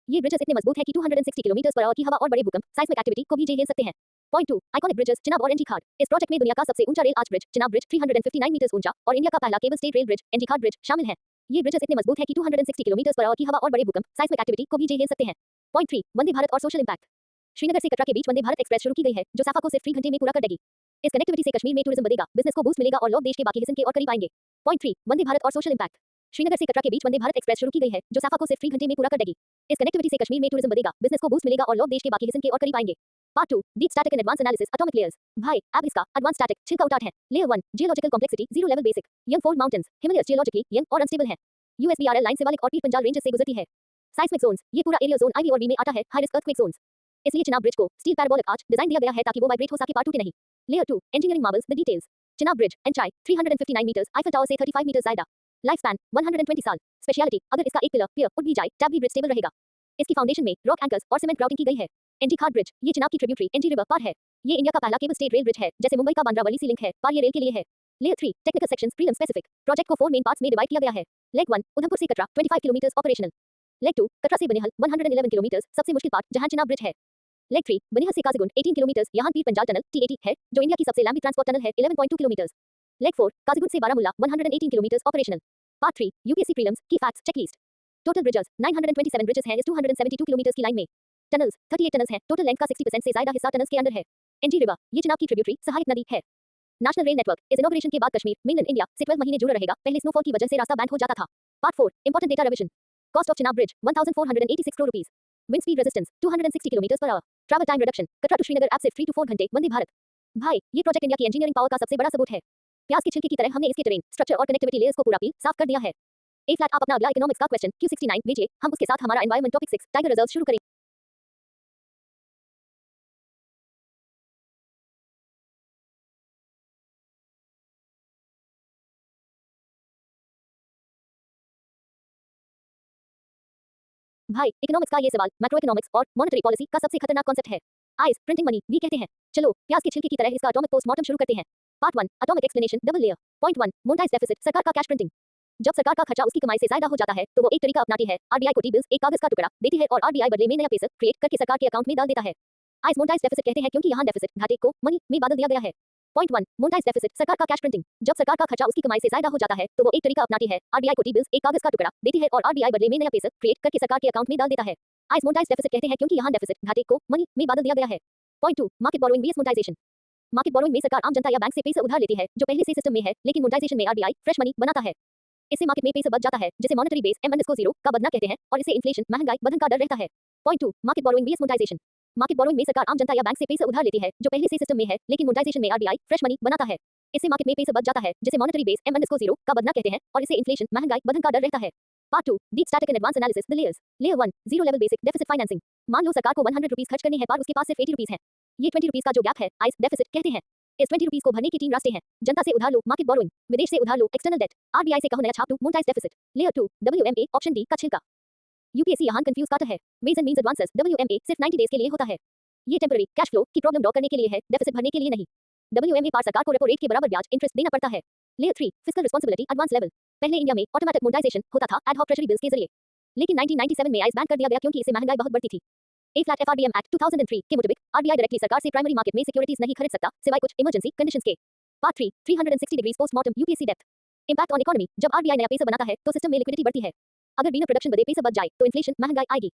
ये ब्रिजेस इतने मजबूत है कि 260 किलोमीटर पर आवर की हवा और बड़े भूकंप साइस्मिक एक्टिविटी को भी झेल सकते हैं। पॉइंट 2, आइकॉनिक ब्रिजेस चिनाब और एनजी खाट। इस प्रोजेक्ट में दुनिया का सबसे ऊंचा rail arch bridge Chenab bridge 359 metre ऊंचा और इंडिया का पहला cable stayed rail bridge Anji Khad bridge शामिल है। ये ब्रिजेस इतने मजबूत है कि 260 किलोमीटर पर आवर की हवा और बड़े भूकंप साइस्मिक एक्टिविटी को भी झेल सकते हैं। पॉइंट 3, वंदे भारत और सोशल इंपैक्ट। श्रीनगर से कटरा के बीच वंदे भारत एक्सप्रेस शुरू की गई है जो सफर को सिर्फ 3 घंटे में पूरा कर देगी। इस कनेक्टिविटी से कश्मीर में टूरिज्म बढ़ेगा, बिजनेस को बूस्ट मिलेगा और लोग देश के बाकी हिस्सों के और करीब आएंगे। पॉइंट 3, वंदे भारत और सोशल इंपैक्ट। श्रीनगर से कटरा के बीच वंदे भारत एक्सप्रेस शुरू की गई है जो सफर को सिर्फ 3 घंटे में पूरा कर देगी। इस कनेक्टिविटी से कश्मीर में टूरिज्म बढ़ेगा, बिजनेस को बूस्ट मिलेगा और लोग देश के बाकी हिस्सों के और करीब आएंगे। Part 2, deep static and advance analysis atomic layers. भाई अब इसका एडवांस स्टैटिक छिलका उतार है। Layer 1, geological complexity zero level basic. Young fold mountains, Himalayas geologically young और अनस्टेबल है। यूएसबीआरएल लाइन शिवालिक और पीर पंजाल रेंजेस से गुजरती है। साइस्मिक जोन्स, ये पूरा एरिया जोन आईवी और बी में आता है। High risk earthquake zones. इसलिए चिनाब ब्रिज को स्टील पैराबोलिक आर्च डिजाइन दिया गया है ताकि वो वाइब्रेट हो सके, पार टूटे नहीं। Layer 2 engineering marvels the details. Chenab bridge एंचाई 359 मीटर्स, आईफल टावर से 35 मीटर ज्यादा। लाइफ स्पैन 120 साल। स्पेशलिटी, अगर इसका एक पिलर पियर उठ भी जाए तब भी ब्रिज स्टेबल रहेगा। इसकी फाउंडेशन में रॉक एंकर्स और सीमेंट ग्राउटिंग की गई है। एनजी घाट ब्रिज, ये चिनाब की ट्रिब्यूटरी एनजी रिवर पार है। ये इंडिया का पहला केबल स्टेट रेल ब्रिज है, जैसे मुंबई का बांद्रा वर्ली सी लिंक है, पार ये रेल के लिए है। Layer 3 technical sections prelim specific. Project को 4 मेन पार्ट्स में डिवाइड किया गया है। लेग 1 उधमपुर से Katra 25 kilometre operational. Leg 2 Katra से बनिहाल 111 किलोमीटर, सबसे मुश्किल पार्ट जहां चिनाब ब्रिज है। लेग 3 बनिहाल से काजीगुंड 18 किलोमीटर, यहां पीर पंजाल टनल T80 है, जो इंडिया की सबसे लंबी ट्रांसपोर्ट टनल है 11.2 किलोमीटर। लेग 4 काजीगुंड से Baramulla 118 kilometre operational. Part 3 UPSC prelims की facts checklist. Total bridges 927 bridges हैं इस 272 किलोमीटर की लाइन में। टनल्स 38 टनल्स हैं, टोटल लेंथ का 60% से ज्यादा हिस्सा टनल्स के अंदर है। एनजी रिवर, ये चिनाब की ट्रिब्यूटरी सहायक नदी है। नेशनल रेल नेटवर्क इस इनॉग्रेशन के बाद कश्मीर मेनलैंड इंडिया से 12 महीने जुड़ा रहेगा, पहले स्नोफॉल की वजह से रास्ता बैंड हो जाता था। Part 4 important data revision. Cost of Chenab bridge 1486 crore rupees. Wind speed resistance 260 kilometre per hour. Travel time reduction Katra to Srinagar ऐप से 3 to 4 घंटे। वंदे भारत। भाई, ये प्रोजेक्ट इंडिया की इंजीनियरिंग पावर का सबसे बड़ा सबूत है। प्याज के छिलके की तरह हमने इसके टेरेन, स्ट्रक्चर और कनेक्टिविटी लेयर्स को पूरा पील साफ कर दिया है। ए फ्लैट, आप अपना अगला इकोनॉमिक्स का क्वेश्चन Q69 भेजिए, हम उसके साथ हमारा एनवायरनमेंट टॉपिक 6 टाइगर रिजर्व शुरू करेंगे। भाई, इकोनॉमिक्स का ये सवाल मैक्रो इकोनॉमिक्स और मॉनेटरी पॉलिसी का सबसे खतरनाक कॉन्सेप्ट है। आइस प्रिंटिंग मनी भी कहते हैं। चलो प्याज के छिलके की तरह इसका एटॉमिक पोस्टमार्टम शुरू करते हैं। Part 1 atomic explanation double layer. Point 1 monetise deficit, सरकार का कैश प्रिंटिंग। जब सरकार का खर्चा उसकी कमाई से ज्यादा हो जाता है तो वो एक तरीका अपनाती है। आरबीआई को टी बिल्स, एक कागज का टुकड़ा देती है और आरबीआई बदले में नया पैसा क्रिएट करके सरकार के अकाउंट में डाल देता है। आइस मोनेटाइज डेफिसिट कहते हैं क्योंकि यहाँ डेफिसिट घाटे को मनी में बदल दिया गया है। पॉइंट 1 मोनेटाइज डेफिसिट, सरकार का कैश प्रिंटिंग। जब सरकार का खर्चा उसकी कमाई से ज्यादा हो जाता है तो वो एक तरीका अपनाती है। आरबीआई को टी बिल्स, एक कागज का टुकड़ा देती है और आरबीआई बदले में नया पैसा क्रिएट करके सरकार के अकाउंट में डाल देता है। आइस मोनेटाइज डेफिसिट कहते हैं क्योंकि यहाँ डेफिसिट घाटे को मनी में बदल दिया गया है। Point 2 market borrowing VS monetisation. Market borrowing में सरकार आम जनता या बैंक से पैसा उधार लेती है जो पहले से सिस्टम में है, लेकिन मोनेटाइजेशन में आरबीआई फ्रेश मनी बनाता है। इससे मार्केट में पैसा बच जाता है, जिसे मॉनेटरी बेस M_0 का बदना कहते हैं और इससे इन्फ्लेशन, महंगाई बढ़ने का डर रहता है। Point 2 market borrowing VS monetisation. Market borrowing में सरकार आम जनता या बैंक से पैसा उधार लेती है जो पहले से सिस्टम में है, लेकिन मोनेटाइजेशन में आरबीआई फ्रेश मनी बनाता है। इससे मार्केट में पैसा बच जाता है, जिसे मॉनेटरी बेस M_0 का बदना कहते हैं और इससे इन्फ्लेशन, महंगाई बढ़ने का डर रहता है। Part 2 deep static and advance analysis the layers. Layer 1 zero level basic deficit financing. मान लो सरकार को 100 रुपीस खर्च करने हैं पर उसके पास सिर्फ 80 रुपीस है। ये 20 रुपीस का जो गैप है आइस डेफिसिट कहते हैं। इस 20 रुपीस को भरने के 3 रास्ते हैं। जनता से उधार लो मार्केट बोरोइंग, विदेश से उधार लो एक्सटर्नल डेट, आरबीआई से कहो नया छाप दो monetise deficit. Layer 2 WMA option D का छिलका। यूपीएससी यहाँ कंफ्यूज करता है। Ways and means advances WMA सिर्फ 90 डेज के लिए होता है। ये टेंपररी कैश फ्लो की प्रॉब्लम ड्रॉ करने के लिए है, डेफिसिट भरने के लिए नहीं। WMA पार सरकार को रेपो रेट के बराबर ब्याज इंटरेस्ट देना पड़ता है। Layer 3 fiscal responsibility advance level. पहले इंडिया में ऑटोमेटिक मोनेटाइजेशन होता था एड हॉक ट्रेजरी बिल्स के जरिए, लेकिन 1997 में आइस बैन कर दिया गया क्योंकि इससे महंगाई बहुत बढ़ती थी। ए फ्लैट एफआरडीएम एक्ट 2003 के मुताबिक आरबीआई डायरेक्टली सरकार से प्राइमरी मार्केट में सिक्योरिटीज नहीं खरीद सकता सिवाय कुछ इमरजेंसी कंडीशंस के। Part 3 360 degrees postmortem UPSC depth. Impact on economy, जब आरबीआई नया पैसा बनाता है तो सिस्टम में लिक्विडिटी बढ़ती है। अगर बिना प्रोडक्शन बढ़े पैसा बच जाए तो इन्फ्लेशन, महंगाई आएगी।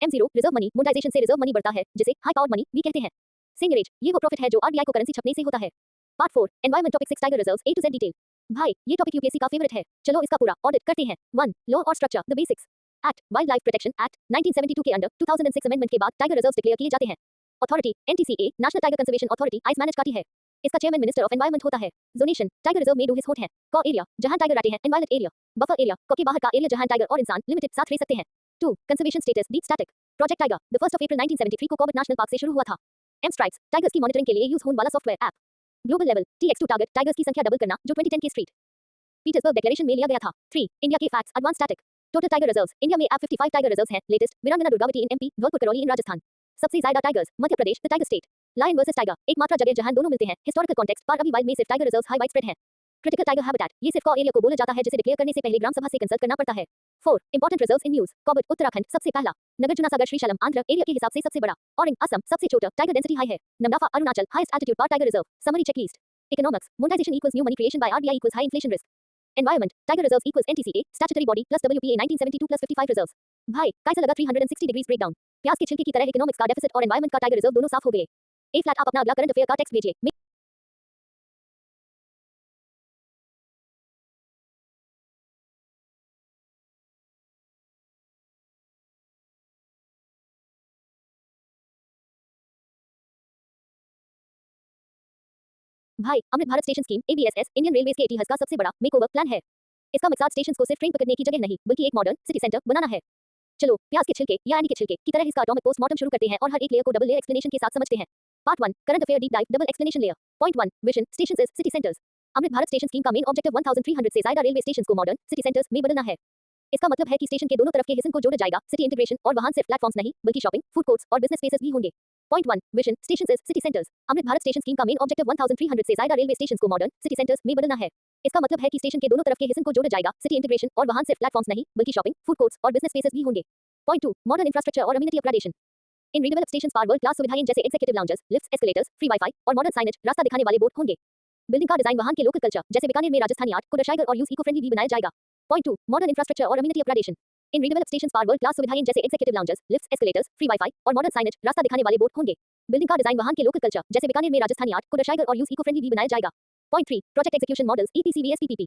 M0 रिजर्व मनी, मोनेटाइजेशन से रिजर्व मनी बढ़ता है जिसे हाई पावर मनी भी कहते हैं। सिंगरेज, ये वो प्रॉफिट है जो आरबीआई को करेंसी छपने से होता है। Part 4 environment topic 6 tiger reserves A to Z detail. भाई, ये टॉपिक यूपीएससी का फेवरेट है, चलो इसका पूरा ऑडिट करते हैं। 1 लॉ और structure the basics. Act wild life protection act 1972 के अंडर 2006 अमेंडमेंट के बाद टाइगर रिजर्व्स डिक्लेयर किए जाते हैं। Authority NTCA national tiger conservation authority ice manage करती है। इसका चेयरमैन मिनिस्टर ऑफ एनवायरनमेंट होता है। जोनेशन, टाइगर रिजर्व में दो हिस्से होते हैं। कॉ एरिया जहां टाइगर रहते हैं, इनवायलेट एरिया। बफर एरिया, कॉ के बाहर का एरिया जहां टाइगर और इंसान लिमिटेड साथ रह सकते हैं। 2 conservation status deep static. Project tiger the 1 अप्रैल 1973 को कॉर्बेट नेशनल पार्क से शुरू हुआ था। एम स्ट्राइप्स, टाइगर्स की मॉनिटरिंग के लिए यूज होने वाला software app. Global level TX2 target, tigers की संख्या डबल करना जो 2010 के स्ट्रीट पीटर्सबर्ग डिक्लेरेशन में लिया गया था। 3 इंडिया के facts advance static. Total tiger reserves India में अब 55 टाइगर रिजर्व्स हैं। लेटेस्ट वीरांगना दुर्गावती इन MP, धौलपुर करौली इन राजस्थान। सबसे ज्यादा tigers Madhya Pradesh the tiger state. Lion versus tiger, एकमात्र जगह जहां दोनों मिलते हैं। हिस्टोरिकल कॉन्टेक्स्ट पर अभी वाइल्ड में सिर्फ tiger reserves high wide spread हैं। क्रिटिकल टाइगर हैबिटेट, ये सिर्फ कॉ एरिया को बोला जाता है जिसे डिक्लेयर करने से पहले ग्राम सभा से कंसल्ट करना पड़ता है। 4 important reserves in news. Corbett Uttarakhand सबसे पहला। नागार्जुना सागर श्रीशैलम आंध्र एरिया के हिसाब से सबसे बड़ा। औरंग असम सबसे छोटा, टाइगर डेंसिटी हाई है। नमदाफा अरुणाचल हाईएस्ट एल्टीट्यूड पर tiger reserve. Summary checklist. Economics, monetisation equals new money creation by RBI equals high inflation risk. Environment, tiger reserves equals NTCA statutory body plus WPA 1972 plus 55 reserves. भाई, कैसा लगा 360 degrees breakdown? प्याज के छिलके की तरह economics का डेफिसिट और एनवायरनमेंट का टाइगर रिजर्व दोनों साफ हो गए। ए फ्लैट, आप अपना अगला करंट अफेयर का टेक्स्ट भेजिए। भाई, Amrit Bharat station scheme ABSS Indian railways के इतिहास का सबसे बड़ा मेकओवर प्लान है। इसका मकसद स्टेशंस को सिर्फ ट्रेन पकड़ने की जगह नहीं बल्कि एक मॉडर्न सिटी सेंटर बनाना है। चलो प्याज के छिलके या अंडे के छिलके की तरह इसका एटॉमिक पोस्टमार्टम शुरू करते हैं और हर एक लेयर को डबल लेयर एक्सप्लेनेशन के साथ समझते हैं। Part 1 current affair deep dive double explanation layer. Point 1 vision stations is city centres. Amrit Bharat station scheme का मेन ऑब्जेक्टिव 1300 से ज्यादा रेलवे स्टेशंस को मॉडर्न सिटी सेंटर्स में बदलना है। इसका मतलब है कि स्टेशन के दोनों तरफ के हिस्सों को जोड़ा जाएगा। सिटी इंटीग्रेशन और वहां सिर्फ प्लेटफॉर्म्स नहीं बल्कि शॉपिंग, फूड कोर्ट्स और बिजनेस स्पेसेस भी होंगे। Point 1 vision stations is city centres. Amrit Bharat station scheme का मेन ऑब्जेक्टिव 1300 से ज्यादा रेलवे स्टेशंस को मॉडर्न सिटी सेंटर्स में बदलना है। इसका मतलब है कि स्टेशन के दोनों तरफ के हिस्सों को जोड़ा जाएगा। सिटी इंटीग्रेशन और वहां सिर्फ प्लेटफॉर्म्स नहीं बल्कि शॉपिंग, फूड कोर्ट्स और बिजनेस स्पेसेस भी होंगे। पॉइंट 2 मॉडर्न इंफ्रास्ट्रक्चर और अम्यूनिटी अपग्रेडेशन। इन रीडेवलप्ड स्टेशंस पर वर्ल्ड क्लास सुविधाएं जैसे executive lounges, lifts, escalators, free wifi और मॉडर्न साइनेज, रास्ता दिखाने वाले बोर्ड होंगे। बिल्डिंग का डिजाइन वहां के लोकल कल्चर जैसे बीकानेर में राजस्थानी आर्ट को दर्शाएगा और यूज इको फ्रेंडली भी बनाया जाएगा। पॉइंट 2 मॉडर्न इंफ्रास्ट्रक्चर और अम्यूनिटी अपग्रेडेशन। इन रीडेवलप्ड स्टेशंस पर वर्ल्ड क्लास सुविधाएं जैसे executive lounges, lifts, escalators, free wifi और मॉडर्न साइनेज, रास्ता दिखाने वाले बोर्ड होंगे। बिल्डिंग का डिजाइन वहां के लोकल कल्चर जैसे बीकानेर में राजस्थानी आर्ट को दर्शाएगा और यूज इको फ्रेंडली भी बनाया जाएगा। Point 3 project execution models EPC VS PPP.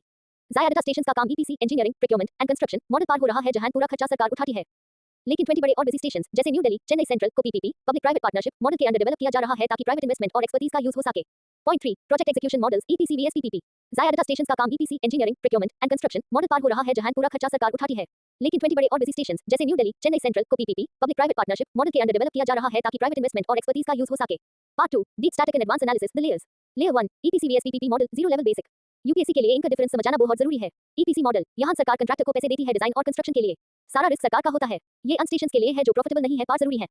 जाया डाटा स्टेशंस का काम EPC engineering, procurement and construction model पर हो रहा है जहां पूरा खर्चा सरकार उठाती है। लेकिन 20 बड़े और बिजी स्टेशंस जैसे न्यू दिल्ली, चेन्नई सेंट्रल को PPP public private partnership model के अंडर डेवलप किया जा रहा है ताकि प्राइवेट इन्वेस्टमेंट और एक्सपर्टीज का यूज हो सके। Point 3 project execution models EPC VS PPP. जाया डाटा स्टेशंस का काम EPC engineering, procurement and construction model पर हो रहा है जहां पूरा खर्चा सरकार उठाती है। लेकिन 20 बड़े और बिजी स्टेशंस जैसे न्यू दिल्ली, चेन्नई सेंट्रल को PPP public private partnership model के अंडर डेवलप किया जा रहा है ताकि प्राइवेट इन्वेस्टमेंट और एक्सपर्टीज का यूज हो सके। Part 2 deep static and advance analysis the layers. Layer 1 EPC VS PPP model zero level basic. UPSC के लिए इनका डिफरेंस समझना बहुत जरूरी है। ईपीसी मॉडल यहां सरकार कंट्रैक्टर को पैसे देती है डिजाइन और कंस्ट्रक्शन के लिए। सारा रिस्क सरकार का होता है। ये अन स्टेशंस के लिए है जो प्रॉफिटेबल नहीं है पर जरूरी है।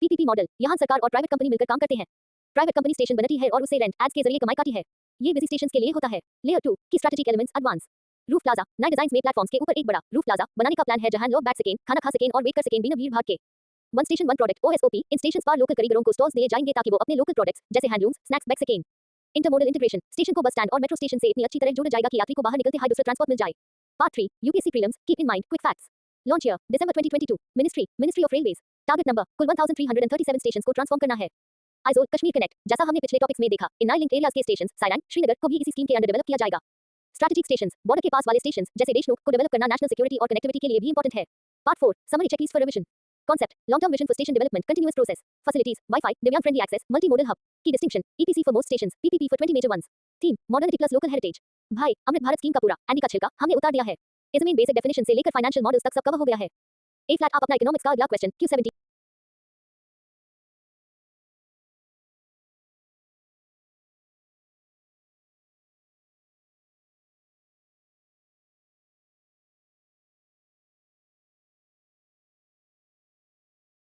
पीपीपी मॉडल यहां सरकार और प्राइवेट कंपनी मिलकर काम करते हैं। प्राइवेट कंपनी स्टेशन बनाती है और उससे रेंट एड्स के जरिए कमाई करती है। ये बिजी स्टेशंस के लिए होता है। लेयर 2 की strategic elements advance. Roof plaza नए डिजाइन्स में प्लेटफॉर्म्स के ऊपर एक बड़ा रूफ प्लाजा बनाने का प्लान है जहां लोग बैठ सकें, खाना खा सकें और वेट कर सकें बिना भीड़ भाड़ के। One station one product OSOP. इन स्टेशंस पर लोकल कारीगरों को स्टॉल्स दिए जाएंगे ताकि वो अपने लोकल प्रोडक्ट्स जैसे हैंडलूम्स, स्नैक्स बेच सकें। इंटरमोडल इंटीग्रेशन स्टेशन को बस स्टैंड और मेट्रो स्टेशन से इतनी अच्छी तरह जोड़ा जाएगा कि यात्री को बाहर निकलते हाई बस ट्रांसपोर्ट मिल जाए। Part 3 UPSC prelims keep in mind quick facts. Launch year December 2022। Ministry of railways. Target number कुल 1337 स्टेशंस को ट्रांसफॉर्म करना है। आइजोल कश्मीर कनेक्ट जैसा हमने पिछले टॉपिक्स में देखा इन नाइन लिंक्ड एरियाज के स्टेशंस साइलैंड, श्रीनगर को भी इसी स्कीम के अंडर डेवलप किया जाएगा। स्ट्रेटेजिक स्टेशंस बॉर्डर के पास वाले स्टेशंस जैसे देशनोक को डेवलप करना नेशनल सिक्योरिटी और कनेक्टिविटी के लिए भी इंपॉर्टेंट है। Part 4 summary checklist for revision. Concept long term vision for station development continuous process facilities wifi divyang friendly access multi modal hub की distinction EPC for most stations PPP for 20 major ones. Theme modernity plus local heritage. भाई Amrit Bharat scheme का पूरा Andy का छिलका हमने उतार दिया है। इसमें बेसिक डेफिनेशन से लेकर फाइनेंशियल मॉडल्स तक सब कवर हो गया है। ए फ्लैट आप अपना इकोनॉमिक्स का अगला क्वेश्चन Q70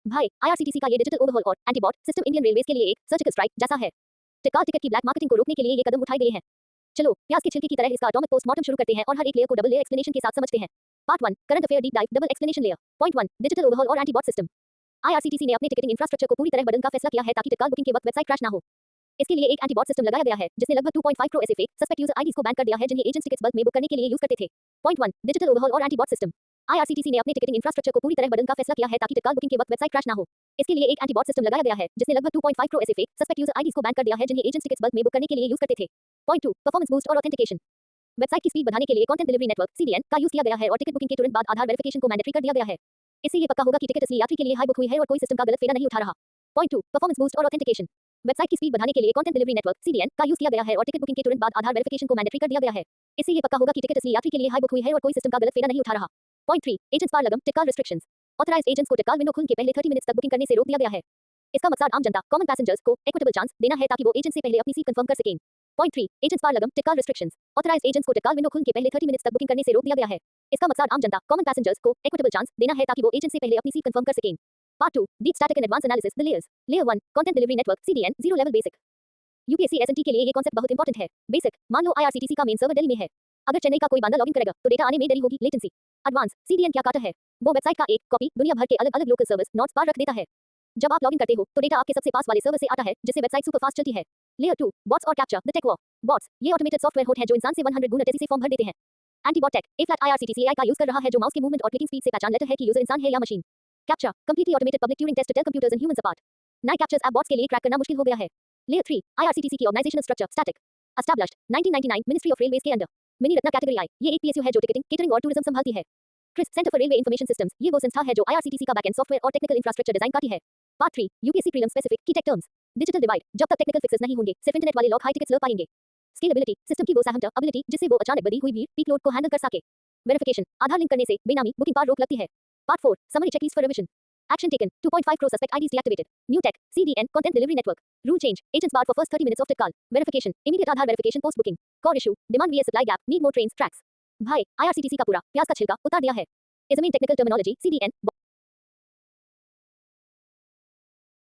भाई आईआरसीटीसी का ये डिजिटल ओवरहॉल और एंटीबॉट सिस्टम इंडियन रेलवेज के लिए एक सर्जिकल स्ट्राइक जैसा है। तत्काल टिकट की ब्लैक मार्केटिंग को रोकने के लिए ये कदम उठाए गए हैं। चलो प्याज के छिलके की तरह इसका एटॉमिक पोस्टमार्टम शुरू करते हैं और हर एक लेयर को डबल लेयर एक्सप्लेनेशन के साथ समझते हैं। Part 1 current affair deep dive double explanation layer. Point 1 digital overhaul और एंटीबॉट सिस्टम। आईआरसीटीसी ने अपने टिकटिंग इंफ्रास्ट्रक्चर को पूरी तरह बदलने का फैसला किया है ताकि तत्काल बुकिंग के वक्त वेबसाइट क्रैश ना हो। इसके लिए एक एंटीबॉट सिस्टम लगाया गया है जिसने लगभग 2.5 करोड़ ऐसे फेक सस्पेक्ट यूजर आईडीज को बैन कर दिया है जिन्हें एजेंट्स टिकट्स बल्क में बुक करने के लिए यूज करते थे। पॉइंट 1 डिजिटल ओवरहॉल और एंटीबॉट सिस्टम। आईआरसीटीसी ने अपने टिकटिंग इंफ्रास्ट्रक्चर को पूरी तरह बदलने का फैसला किया है ताकि तत्काल बुकिंग के वक्त वेबसाइट क्रैश ना हो। इसके लिए एक एंटीबॉट सिस्टम लगाया गया है जिसने लगभग 2.5 करोड़ ऐसे फेक सस्पेक्ट यूजर आईडीज को बैन कर दिया है जिन्हें एजेंट्स टिकट्स बल्क में बुक करने के लिए यूज करते थे। पॉइंट 2 परफॉर्मेंस बूस्ट और ऑथेंटिकेशन। वेबसाइट की स्पीड बढ़ाने के लिए कंटेंट डिलीवरी नेटवर्क सीडीएन का यूज किया गया है और टिकट बुकिंग के तुरंत बाद आधार वेरिफिकेशन को मैंडेटरी कर दिया गया है। इससे ये पक्का होगा कि टिकट असली यात्री के लिए हाई बुक हुई है और कोई सिस्टम का गलत फेरा नहीं उठा रहा। पॉइंट 2 परफॉर्मेंस बूस्ट और ऑथेंटिकेशन। वेबसाइट की स्पीड बढ़ाने के लिए कंटेंट डिलीवरी नेटवर्क सीडीएन का यूज किया गया है और टिकट बुकिंग के तुरंत बाद आधार वेरिफिकेशन को मैंडेटरी कर दिया गया है। इससे ये पक्का होगा कि टिकट असली यात्री के लिए हाई बुक हुई है और कोई सिस्टम का गलत फेरा नहीं उठा रहा। पॉइंट 3 एजेंट्स पर लगम तत्काल रिस्ट्रिक्शंस। ऑथराइज्ड एजेंट्स को तत्काल विंडो खुलने के पहले 30 मिनट्स तक बुकिंग करने से रोक दिया गया है। इसका मकसद आम जनता कॉमन पैसेंजर्स को इक्विटेबल चांस देना है ताकि वो एजेंट से पहले अपनी सीट कंफर्म कर सकें। पॉइंट 3 एजेंट्स पर लगम तत्काल रिस्ट्रिक्शंस। ऑथराइज्ड एजेंट्स को तत्काल विंडो खुलने के पहले 30 मिनट्स तक बुकिंग करने से रोक दिया गया है। इसका मकसद आम जनता कॉमन पैसेंजर्स को इक्विटेबल चांस देना है ताकि वो एजेंट से पहले अपनी सीट कंफर्म कर सकें। Part 2 deep static and advance analysis the layers. Layer 1 content delivery network CDN zero level basic. UPSC SNT के लिए ये कॉन्सेप्ट बहुत इंपॉर्टेंट है। बेसिक मान लो आईआरसीटीसी का मेन सर्वर दिल्ली में है। अगर चेन्नई का कोई बंदा लॉगिन करेगा तो डेटा आने में देरी होगी लेटेंसी। एडवांस सीडीएन क्या करता है वो वेबसाइट का एक कॉपी दुनिया भर के अलग अलग लोकल सर्विस नोड्स पर रख देता है। जब आप लॉगिन करते हो तो डेटा आपके सबसे पास वाले सर्वर से आता है जिससे वेबसाइट सुपर फास्ट चलती है। लेयर 2 बॉट्स और captcha the tech war. Bots ये ऑटोमेटेड सॉफ्टवेयर होते हैं जो इंसान से 100 गुना तेजी से फॉर्म भर देते हैं। Antibot tech a flat IRCTC AI का यूज कर रहा है जो माउस के मूवमेंट और क्लिकिंग स्पीड से पहचान लेता है कि यूजर इंसान है या मशीन। Captcha completely automated public Turing test to tell computers and humans apart. नए कैप्चर्स ऐप बॉट्स के लिए क्रैक करना मुश्किल हो गया है। लेयर 3 आईआरसीटीसी की organisational structure static. Established 1999 ministry of railways के अंडर। मिनी रत्ना कैटेगरी आई ये एक पीएसयू है जो टिकटिंग, केटरिंग और टूरिज्म संभालती है। CRIS centre for railway information systems ये वो संस्था है जो आईआरसीटीसी का बैकएंड सॉफ्टवेयर और टेक्निकल इंफ्रास्ट्रक्चर डिजाइन करती है। पार्ट 3 यूपीएससी प्रीलिम स्पेसिफिक की टेक टर्म्स। डिजिटल डिवाइड जब तक टेक्निकल फिक्सेस नहीं होंगे सिर्फ इंटरनेट वाले लोग हाई टिकट्स ले पाएंगे। स्केलेबिलिटी सिस्टम की वो एबिलिटी जिससे वो अचानक बढ़ी हुई भीड़ पीक लोड को हैंडल कर सके। वेरिफिकेशन आधार लिंक करने से बेनामी बुकिंग पर रोक लगती है। Part 4. Summary checklist for revision. Action taken. 2.5 crore suspect IDs deactivated. New tech. CDN. Content delivery network. Rule change. Agents bar for first 30 minutes of Titcall. Verification. Immediate Aadhaar verification post booking. Core issue. Demand vs supply gap. Need more trains. Tracks. भाई IRCTC का पूरा प्याज का छिलका उतार दिया है. Is a main technical terminology. CDN.